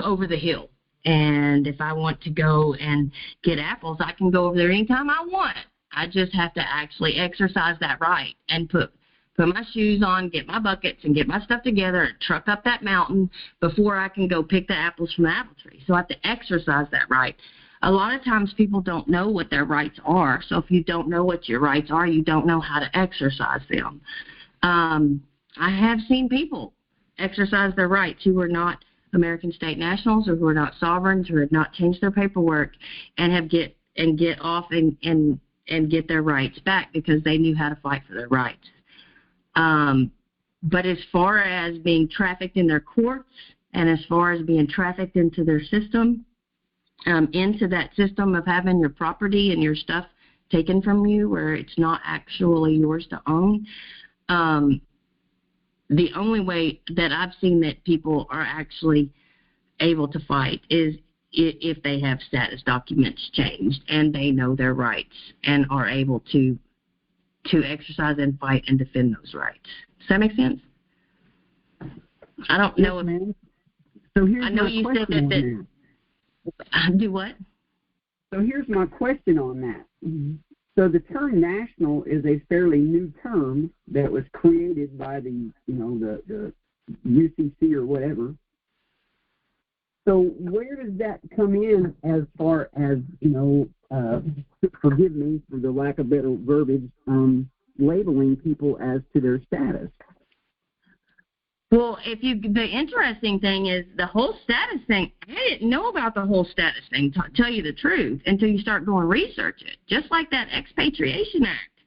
over the hill. And if I want to go and get apples, I can go over there anytime I want. I just have to actually exercise that right and put put my shoes on, get my buckets, and get my stuff together and truck up that mountain before I can go pick the apples from the apple tree. So I have to exercise that right. A lot of times people don't know what their rights are. So if you don't know what your rights are, you don't know how to exercise them. I have seen people exercise their rights who are not American state nationals or who are not sovereigns or have not changed their paperwork and get off and get their rights back because they knew how to fight for their rights. But as far as being trafficked in their courts and as far as being trafficked into their system, into that system of having your property and your stuff taken from you where it's not actually yours to own, the only way that I've seen that people are actually able to fight is if they have status documents changed and they know their rights and are able to exercise and fight and defend those rights. Does that make sense? I don't know if... Ma'am. So here's I know my you said question that... Do what? So here's my question on that. Mm-hmm. So the term national is a fairly new term that was created by the UCC or whatever. So where does that come in as far as, forgive me for the lack of better verbiage, labeling people as to their status? Well, the interesting thing is the whole status thing, I didn't know about the whole status thing, to tell you the truth, until you start going research it. Just like that Expatriation Act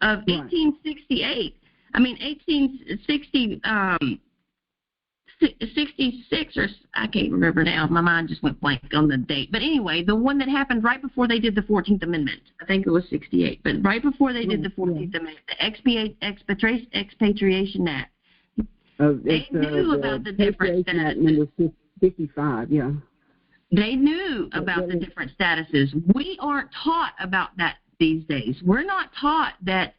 of 1868. I mean, 1866 or I can't remember now. My mind just went blank on the date. But anyway, the one that happened right before they did the 14th Amendment. I think it was 68. But right before they did the 14th Amendment, the Expatriation Act. They knew about the different statuses. Number 55, yeah. They knew about the different statuses. We aren't taught about that these days. We're not taught that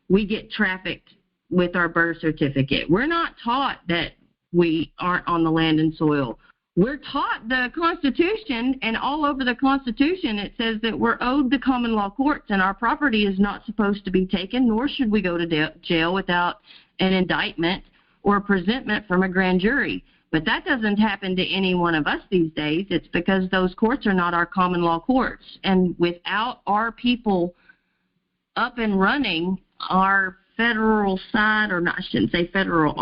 we get trafficked with our birth certificate. We're not taught that we aren't on the land and soil. We're taught the Constitution, and all over the Constitution it says that we're owed the common law courts and our property is not supposed to be taken, nor should we go to jail without an indictment or a presentment from a grand jury. But that doesn't happen to any one of us these days. It's because those courts are not our common law courts. And without our people up and running, our federal side, or not, I shouldn't say federal,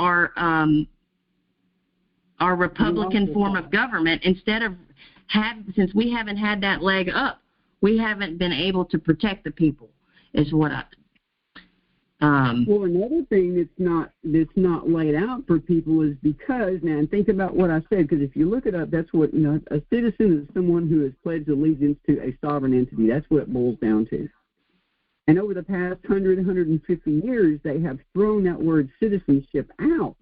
our Republican form of government, since we haven't had that leg up, we haven't been able to protect the people, is what well, another thing that's not laid out for people is because, now, and think about what I said, because if you look it up, that's what, a citizen is someone who has pledged allegiance to a sovereign entity. That's what it boils down to. And over the past 150 years, they have thrown that word citizenship out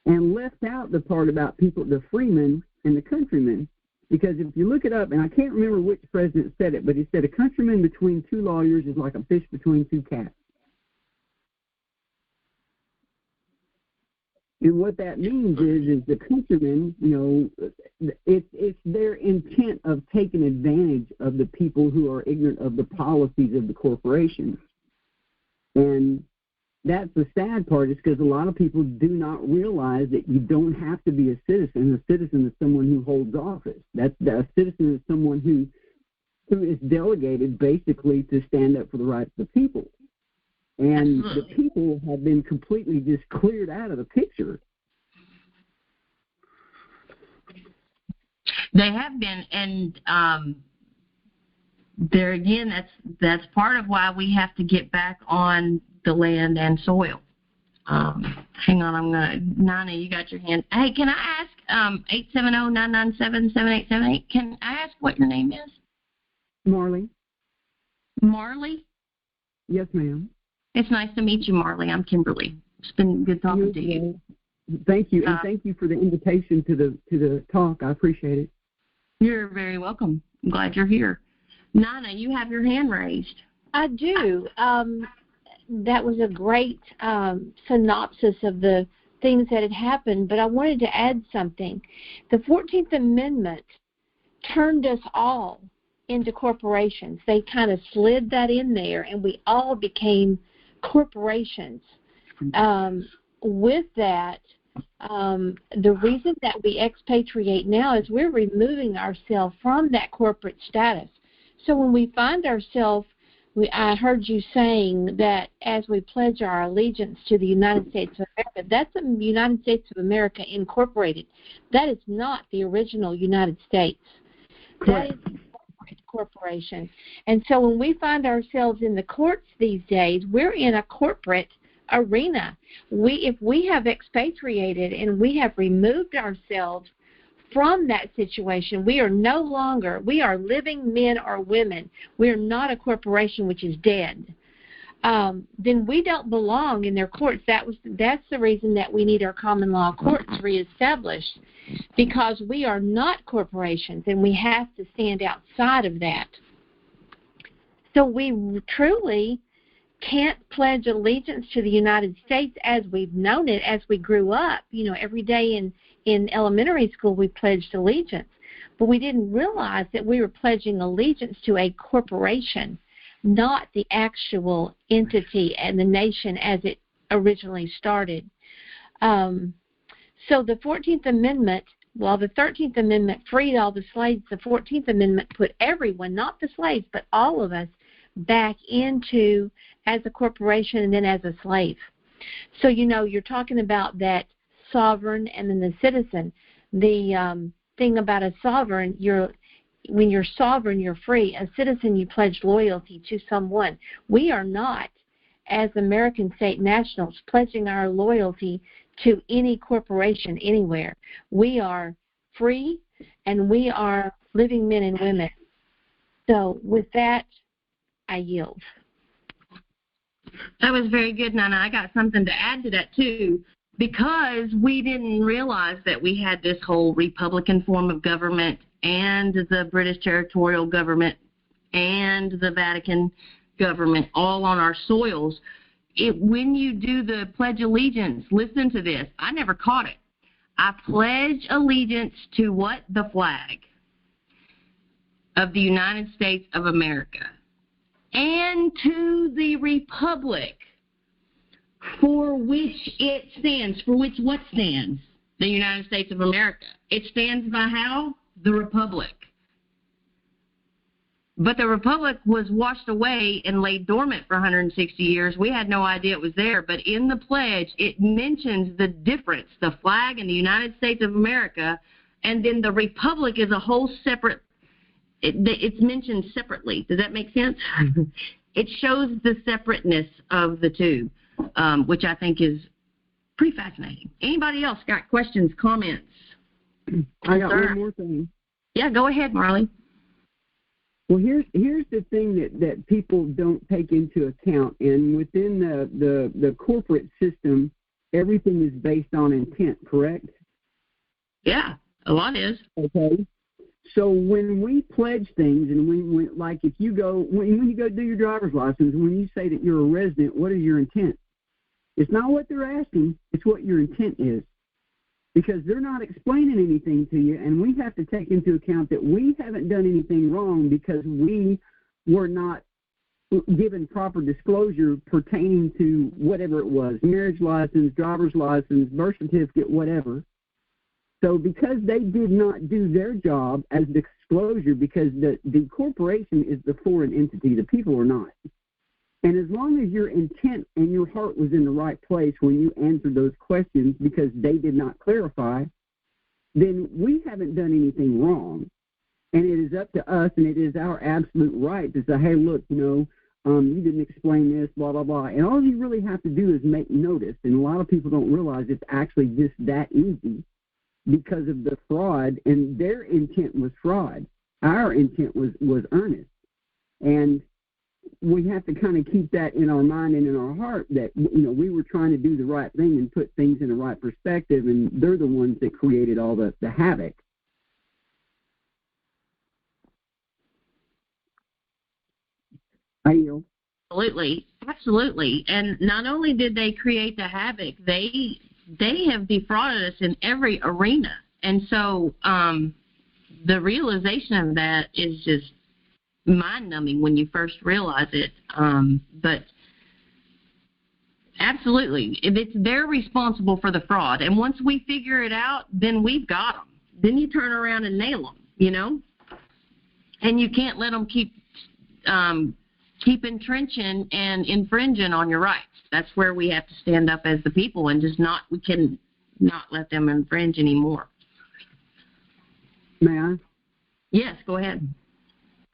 and left out the part about people, the freemen and the countrymen. Because if you look it up, and I can't remember which president said it, but he said a countryman between two lawyers is like a fish between two cats. And what that means is the countrymen, it's their intent of taking advantage of the people who are ignorant of the policies of the corporations. And that's the sad part, is because a lot of people do not realize that you don't have to be a citizen. A citizen is someone who holds office. A citizen is someone who is delegated basically to stand up for the rights of the people. And Absolutely. The people have been completely just cleared out of the picture. They have been, and there again, that's part of why we have to get back on the land and soil. Hang on, Nana, you got your hand. Hey, can I ask 870-997-7878? Can I ask what your name is? Marley? Marley? Yes, ma'am. It's nice to meet you, Marley. I'm Kimberly. It's been good talking to you. Thank you, and thank you for the invitation to the talk. I appreciate it. You're very welcome. I'm glad you're here. Nana, you have your hand raised. I do. That was a great synopsis of the things that had happened, but I wanted to add something. The 14th Amendment turned us all into corporations. They kind of slid that in there, and we all became corporations. With that, the reason that we expatriate now is we're removing ourselves from that corporate status. So when we find ourselves, I heard you saying that as we pledge our allegiance to the United States of America, that's the United States of America Incorporated. That is not the original United States. Correct. That is a corporate corporation. And so when we find ourselves in the courts these days, we're in a corporate arena. If we have expatriated and we have removed ourselves from that situation, we are living men or women. We are not a corporation which is dead. Then we don't belong in their courts. That's the reason that we need our common law courts reestablished, because we are not corporations and we have to stand outside of that. So we truly can't pledge allegiance to the United States as we've known it, as we grew up. Every day in elementary school we pledged allegiance, but we didn't realize that we were pledging allegiance to a corporation, not the actual entity and the nation as it originally started. So the 14th Amendment, while the 13th Amendment freed all the slaves, the 14th Amendment put everyone, not the slaves, but all of us, back into as a corporation and then as a slave. So, you're talking about that sovereign and then the citizen. The thing about a sovereign, when you're sovereign, you're free. A citizen, you pledge loyalty to someone. We are not, as American state nationals, pledging our loyalty to any corporation anywhere. We are free and we are living men and women. So with that, I yield. That was very good, Nana. I got something to add to that, too. Because we didn't realize that we had this whole Republican form of government and the British territorial government and the Vatican government all on our soils. When you do the Pledge of Allegiance, listen to this. I never caught it. I pledge allegiance to what? The flag of the United States of America and to the republic for which it stands. For which what stands? The United States of America. It stands by how? The republic. But the republic was washed away and laid dormant for 160 years. We had no idea it was there. But in the pledge, it mentions the difference, the flag in the United States of America, and then the republic is a whole separate, it's mentioned separately. Does that make sense? It shows the separateness of the two, which I think is pretty fascinating. Anybody else got questions, comments? I got one more thing. Yeah, go ahead, Marley. Well, here's the thing that people don't take into account, and within the corporate system, everything is based on intent, correct? Yeah, a lot is. Okay. So when we pledge things, and when like if you go when you go do your driver's license, when you say that you're a resident, what is your intent? It's not what they're asking; it's what your intent is, because they're not explaining anything to you, and we have to take into account that we haven't done anything wrong because we were not given proper disclosure pertaining to whatever it was, marriage license, driver's license, birth certificate, whatever. So because they did not do their job as disclosure, because the corporation is the foreign entity, the people are not. And as long as your intent and your heart was in the right place when you answered those questions because they did not clarify, then we haven't done anything wrong. And it is up to us, and it is our absolute right to say, hey, look, you didn't explain this, blah, blah, blah. And all you really have to do is make notice. And a lot of people don't realize it's actually just that easy because of the fraud, and their intent was fraud. Our intent was earnest. And we have to kind of keep that in our mind and in our heart that, we were trying to do the right thing and put things in the right perspective, and they're the ones that created all the havoc. I yield. Absolutely. And not only did they create the havoc, they have defrauded us in every arena. And so the realization of that is just mind-numbing when you first realize it. But Absolutely. They're responsible for the fraud. And once we figure it out, then we've got them. Then you turn around and nail them, you know? And you can't let them keep entrenching and infringing on your rights. That's where we have to stand up as the people and we can not let them infringe anymore. May I? Yes, go ahead.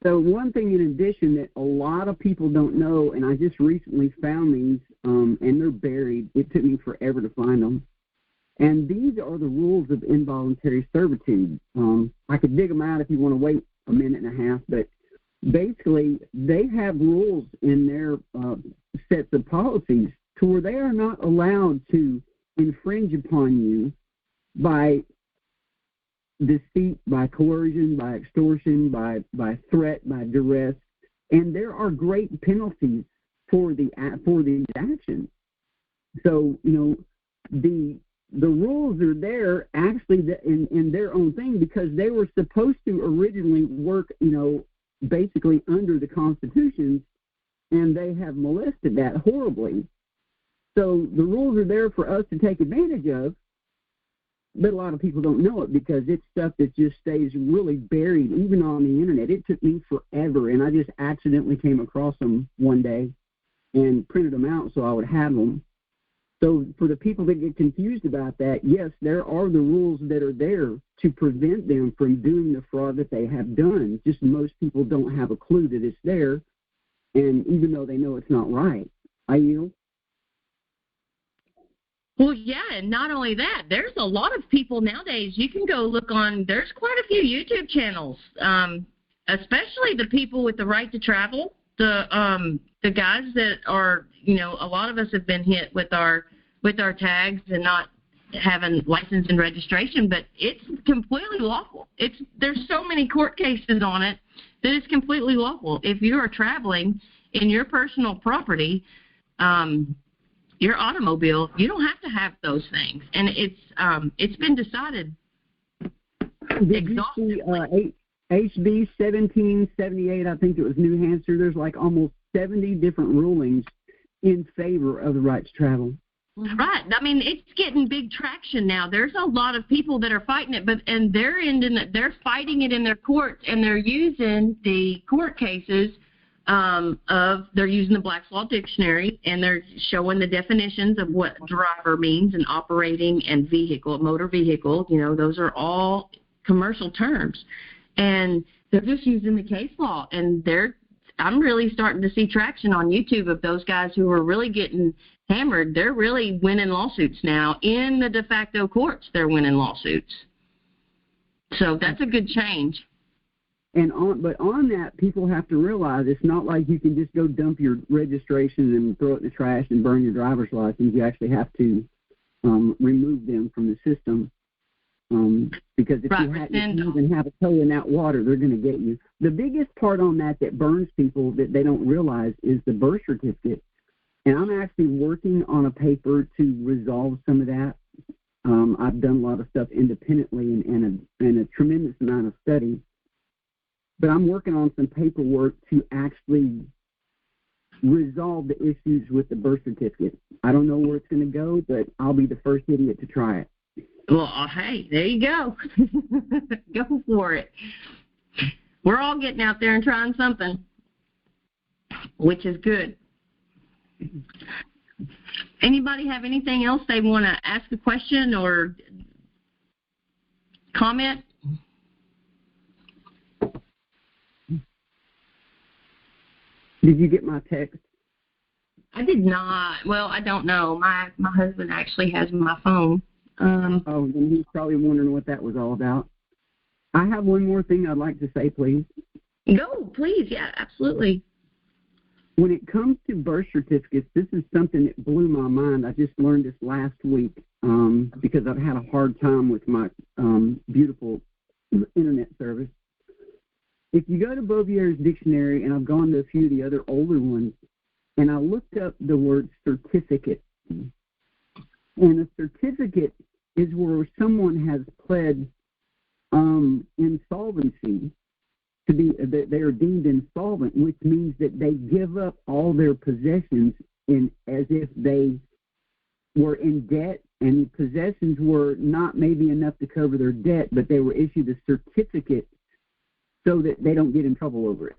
So one thing in addition that a lot of people don't know, and I just recently found these, and they're buried. It took me forever to find them. And these are the rules of involuntary servitude. I could dig them out if you want to wait a minute and a half, but basically they have rules in their sets of policies to where they are not allowed to infringe upon you by deceit, by coercion, by extortion, by threat, by duress, and there are great penalties for these actions. So the rules are there actually in their own thing because they were supposed to originally work basically under the Constitution, and they have molested that horribly. So the rules are there for us to take advantage of. But a lot of people don't know it because it's stuff that just stays really buried, even on the internet. It took me forever, and I just accidentally came across them one day and printed them out so I would have them. So for the people that get confused about that, yes, there are the rules that are there to prevent them from doing the fraud that they have done. Just most people don't have a clue that it's there, and even though they know it's not right. I yield. Well, yeah, and not only that, there's a lot of people nowadays. You can go look on. There's quite a few YouTube channels, especially the people with the right to travel. The guys that are, a lot of us have been hit with our tags and not having license and registration, but it's completely lawful. There's so many court cases on it that it's completely lawful. If you are traveling in your personal property, your automobile, you don't have to have those things, and it's been decided. Did you see HB 1778? I think it was New Hampshire. There's like almost 70 different rulings in favor of the right to travel. Right. I mean, it's getting big traction now. There's a lot of people that are fighting it, and they're fighting it in their courts, and they're using the court cases. They're using the Black's Law Dictionary, and they're showing the definitions of what driver means and operating and motor vehicle. Those are all commercial terms, and they're just using the case law. And I'm really starting to see traction on YouTube of those guys who are really getting hammered. They're really winning lawsuits now in the de facto courts. They're winning lawsuits, so that's a good change. But on that, people have to realize it's not like you can just go dump your registration and throw it in the trash and burn your driver's license. You actually have to remove them from the system because if you even have a toe in that water, they're going to get you. The biggest part on that burns people that they don't realize is the birth certificate. And I'm actually working on a paper to resolve some of that. I've done a lot of stuff independently and a tremendous amount of study. But I'm working on some paperwork to actually resolve the issues with the birth certificate. I don't know where it's going to go, but I'll be the first idiot to try it. Well, hey, there you go. Go for it. We're all getting out there and trying something, which is good. Anybody have anything else they want to ask a question or comment? Did you get my text? I did not. Well, I don't know. My husband actually has my phone. Then he's probably wondering what that was all about. I have one more thing I'd like to say, please. Go, please. Yeah, absolutely. When it comes to birth certificates, this is something that blew my mind. I just learned this last week because I've had a hard time with my beautiful internet service. If you go to Bouvier's dictionary, and I've gone to a few of the other older ones, and I looked up the word certificate, and a certificate is where someone has pled insolvency to be, they are deemed insolvent, which means that they give up all their possessions as if they were in debt and the possessions were not maybe enough to cover their debt, but they were issued a certificate so that they don't get in trouble over it.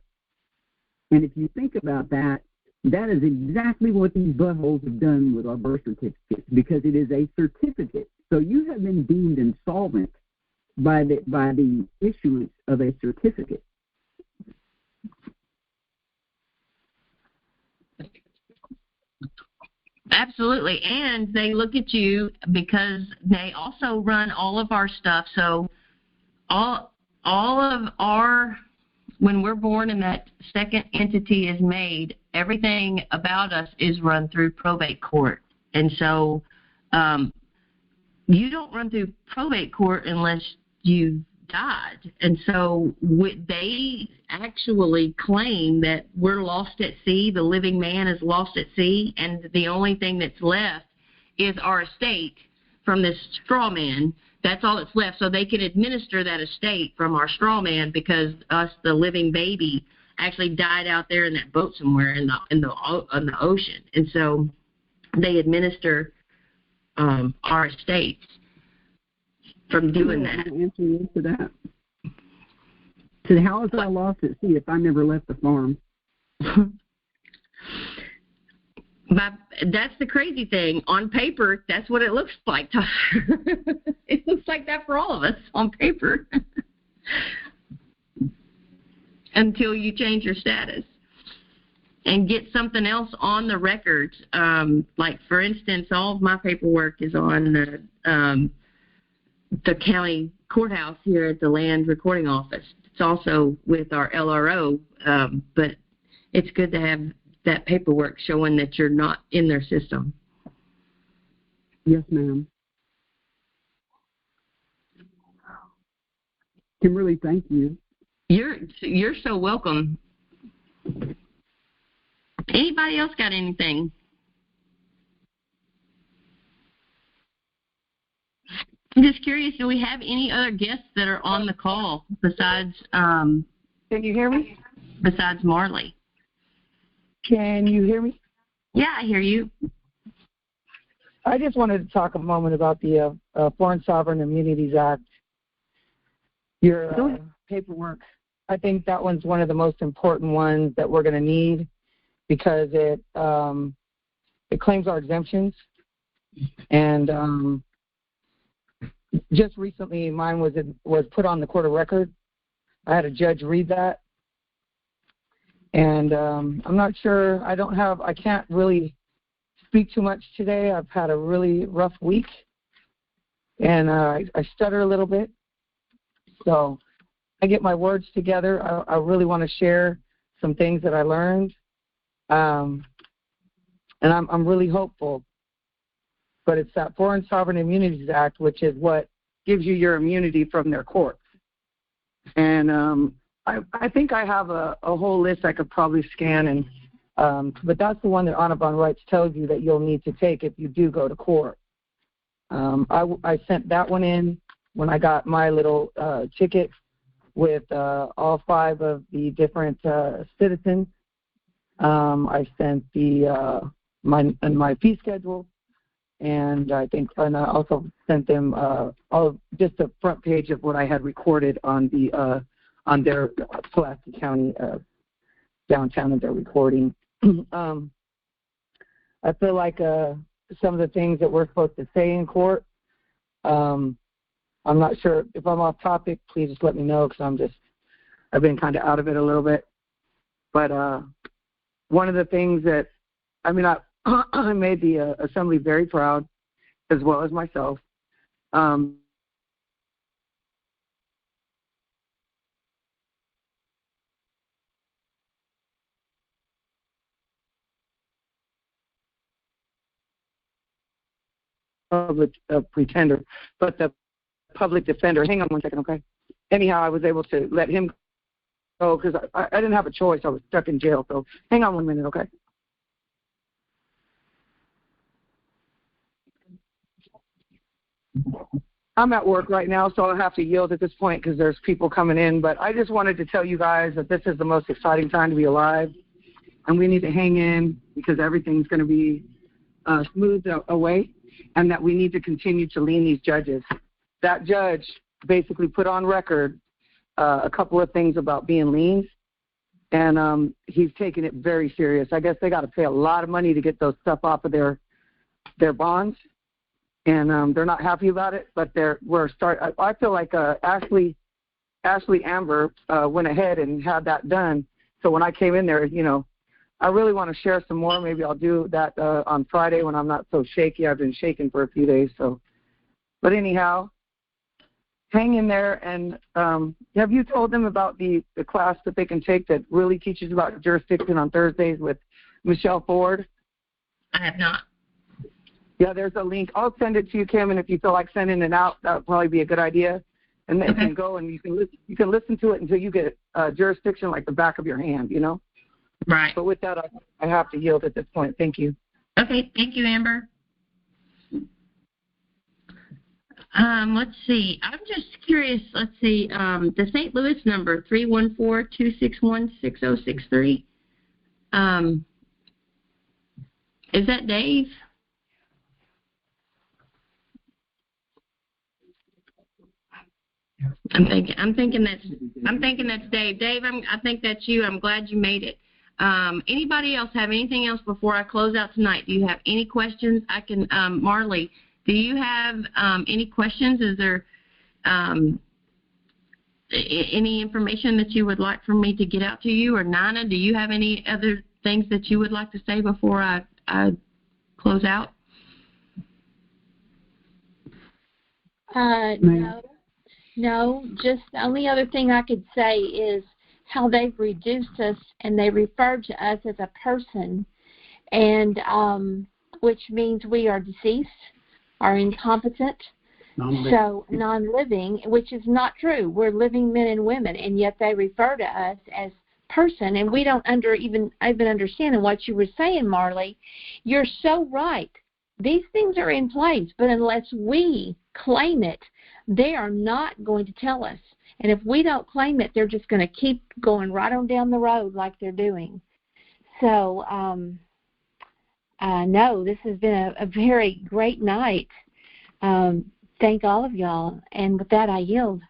And if you think about that, that is exactly what these buttholes have done with our birth certificates, because it is a certificate. So you have been deemed insolvent by the issuance of a certificate. Absolutely. And they look at you because they also run all of our stuff. So all of our, when we're born and that second entity is made, everything about us is run through probate court. And so you don't run through probate court unless you've died. And so they actually claim that we're lost at sea, the living man is lost at sea, and the only thing that's left is our estate from this straw man. That's all that's left. So they can administer that estate from our straw man because us, the living baby, actually died out there in that boat somewhere in the ocean. And so they administer our estates from doing that. Answer you to that. So how is I lost at sea if I never left the farm? That's the crazy thing. On paper, that's what it looks like. It looks like that for all of us on paper. Until you change your status and get something else on the records. Like, for instance, all of my paperwork is on the county courthouse here at the land recording office. It's also with our LRO, but it's good to have that paperwork showing that you're not in their system. Yes, ma'am. Kimberly, thank you. You're so welcome. Anybody else got anything? I'm just curious, do we have any other guests that are on the call besides Can you hear me? Besides Marley? Can you hear me? Yeah, I hear you. I just wanted to talk a moment about the Foreign Sovereign Immunities Act. Your paperwork, I think that one's one of the most important ones that we're going to need because it claims our exemptions. And just recently, mine was put on the court of record. I had a judge read that. And I'm not sure, I can't really speak too much today. I've had a really rough week, and I stutter a little bit. So I get my words together. I really want to share some things that I learned, and I'm really hopeful. But it's that Foreign Sovereign Immunities Act, which is what gives you your immunity from their courts. And I think I have a whole list I could probably scan, and but that's the one that Audubon Rights tells you that you'll need to take if you do go to court. I sent that one in when I got my little ticket with all 5 of the different citizens. I sent my fee schedule, and I also sent them just the front page of what I had recorded on their Pulaski County downtown that they're recording. I feel like some of the things that we're supposed to say in court, I'm not sure if I'm off topic. Please just let me know because I've been kind of out of it a little bit. But one of the things that, I made the assembly very proud, as well as myself. Pretender, but the public defender. Hang on one second, okay? Anyhow, I was able to let him go because I didn't have a choice. I was stuck in jail. So hang on 1 minute, okay? I'm at work right now, so I'll have to yield at this point because there's people coming in. But I just wanted to tell you guys that this is the most exciting time to be alive, and we need to hang in because everything's going to be smoothed away. and that we need to continue to lean these judges. That judge basically put on record a couple of things about being liens, and he's taking it very serious. I guess they got to pay a lot of money to get those stuff off of their bonds, and they're not happy about it. But I feel like Ashley Amber went ahead and had that done. So when I came in there, I really want to share some more. Maybe I'll do that on Friday when I'm not so shaky. I've been shaking for a few days. But anyhow, hang in there. And have you told them about the class that they can take that really teaches about jurisdiction on Thursdays with Michelle Ford? I have not. Yeah, there's a link. I'll send it to you, Kim, and if you feel like sending it out, that would probably be a good idea. And then you can go and you can listen to it until you get jurisdiction like the back of your hand, Right. But with that, I have to yield at this point. Thank you. Okay. Thank you, Amber. Let's see. I'm just curious. Let's see. The St. Louis number 314-261-6063. Is that Dave? I'm thinking that's Dave. Dave, I think that's you. I'm glad you made it. Anybody else have anything else before I close out tonight? Do you have any questions? I can, Marley, do you have any questions? Is there any information that you would like for me to get out to you? Or Nina, do you have any other things that you would like to say before I close out? No, just the only other thing I could say is how they've reduced us and they refer to us as a person, and which means we are deceased, are incompetent, non-living, which is not true. We're living men and women, and yet they refer to us as person, and we don't even understand. And what you were saying, Marley, you're so right. These things are in place, but unless we claim it, they are not going to tell us. And if we don't claim it, they're just going to keep going right on down the road like they're doing. So, no, this has been a very great night. Thank all of y'all. And with that, I yield.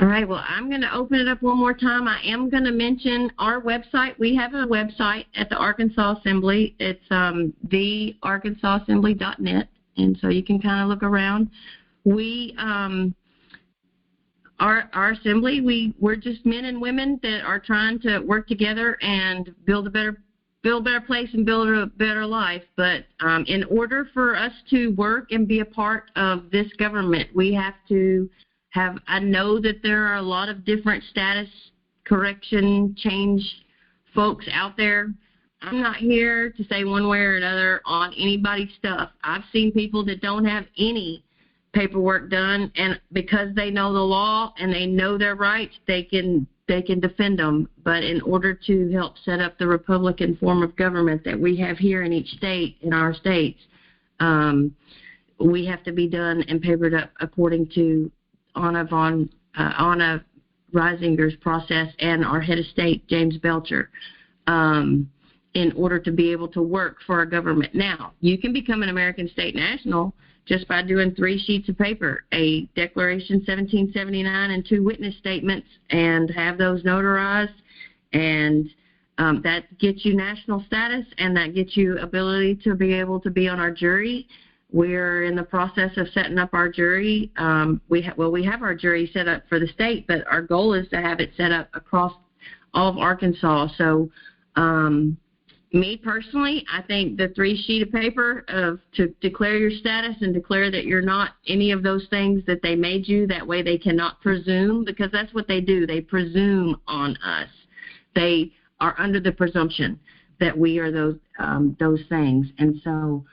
All right, well, I'm going to open it up one more time. I am going to mention our website. We have a website at the Arkansas Assembly. It's thearkansasassembly.net, and so you can kind of look around. We, our assembly, we're just men and women that are trying to work together and build a better place and build a better life. But in order for us to work and be a part of this government, we have to I know that there are a lot of different status correction change folks out there. I'm not here to say one way or another on anybody's stuff. I've seen people that don't have any paperwork done, and because they know the law and they know their rights, they can defend them. But in order to help set up the Republican form of government that we have here in each state, in our states, we have to be done and papered up according to Anna Reisinger's process and our head of state, James Belcher, in order to be able to work for our government. Now, you can become an American state national just by doing 3 sheets of paper, a Declaration 1779 and 2 witness statements, and have those notarized, and that gets you national status, and that gets you ability to be able to be on our jury. We're in the process of setting up our jury. We have our jury set up for the state, but our goal is to have it set up across all of Arkansas. So, me personally, I think the 3 sheet of paper to declare your status and declare that you're not any of those things that they made you. That way, they cannot presume, because that's what they do. They presume on us. They are under the presumption that we are those things, and so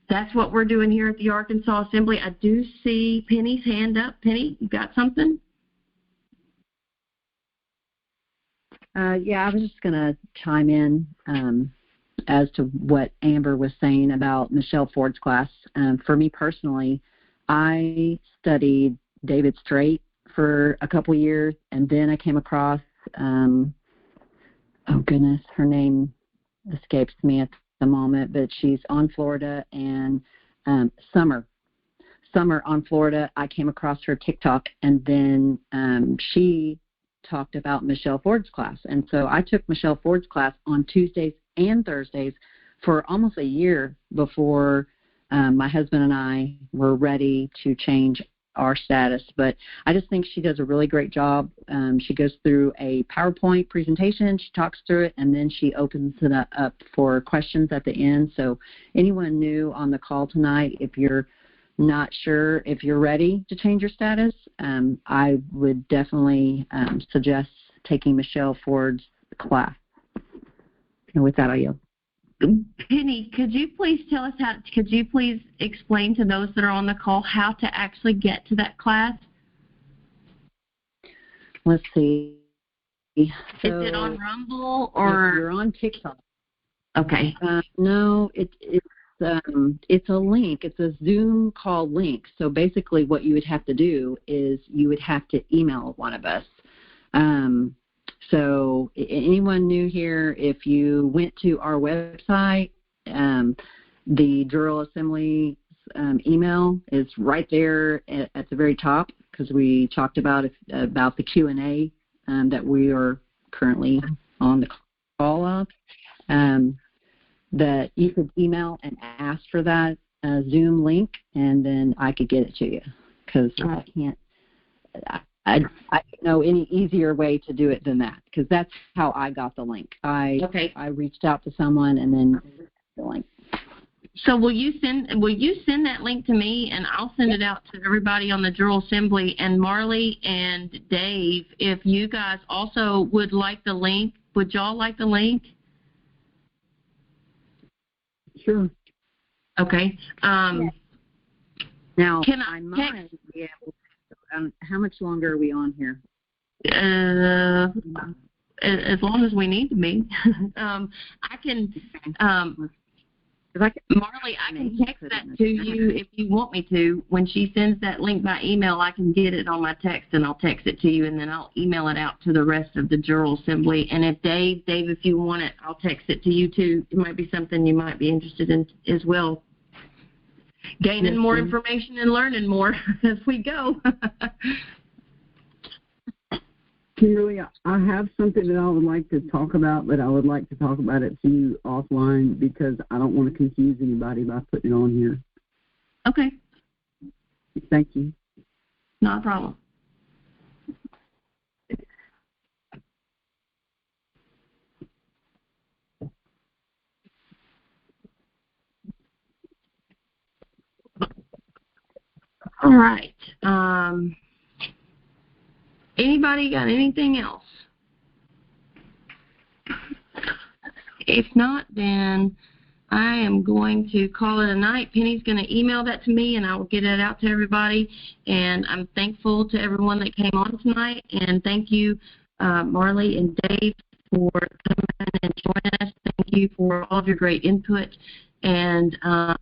that's what we're doing here at the Arkansas Assembly. I do see Penny's hand up. Penny, you got something? Yeah, I was just going to chime in as to what Amber was saying about Michelle Ford's class. For me personally, I studied David Straight for a couple years, and then I came across, her name escapes me at the moment, but she's on Florida, and Summer on Florida, I came across her TikTok, and then she talked about Michelle Ford's class. And so I took Michelle Ford's class on Tuesdays and Thursdays for almost a year before my husband and I were ready to change our status. But I just think she does a really great job. She goes through a PowerPoint presentation, she talks through it, and then she opens it up for questions at the end. So anyone new on the call tonight, if you're not sure if you're ready to change your status, I would definitely suggest taking Michelle Ford's class. And with that, I yield. Penny, could you please explain to those that are on the call how to actually get to that class? Let's see. So, is it on Rumble or? If you're on TikTok. Okay. No, it's a link. It's a Zoom call link. So basically what you would have to do is you would have to email one of us. So anyone new here, if you went to our website, the Jural Assembly email is right there at the very top, because we talked about the Q&A that we are currently on the call of. That you could email and ask for that Zoom link, and then I could get it to you, because I can't. I don't know any easier way to do it than that, because that's how I got the link. I reached out to someone and then the link. So will you send that link to me, and I'll send it out to everybody on the Jural Assembly. And Marley and Dave, if you guys also would like the link, would y'all like the link? Sure. Okay. Now, can I might be able to, how much longer are we on here? As long as we need to be. I can, Marley, I can text that to you if you want me to. When she sends that link by email, I can get it on my text, and I'll text it to you, and then I'll email it out to the rest of the Jural Assembly. And if Dave, if you want it, I'll text it to you too. It might be something you might be interested in as well. Gaining more information and learning more as we go. Kimberly, I have something that I would like to talk about, but I would like to talk about it to you offline, because I don't want to confuse anybody by putting it on here. Okay. Thank you. Not a problem. All right. Anybody got anything else? If not, then I am going to call it a night. Penny's going to email that to me, and I will get it out to everybody. And I'm thankful to everyone that came on tonight. And thank you, Marley and Dave, for coming and joining us. Thank you for all of your great input. And I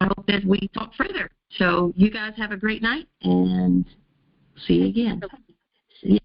hope that we talk further. So you guys have a great night, and see you again. See you.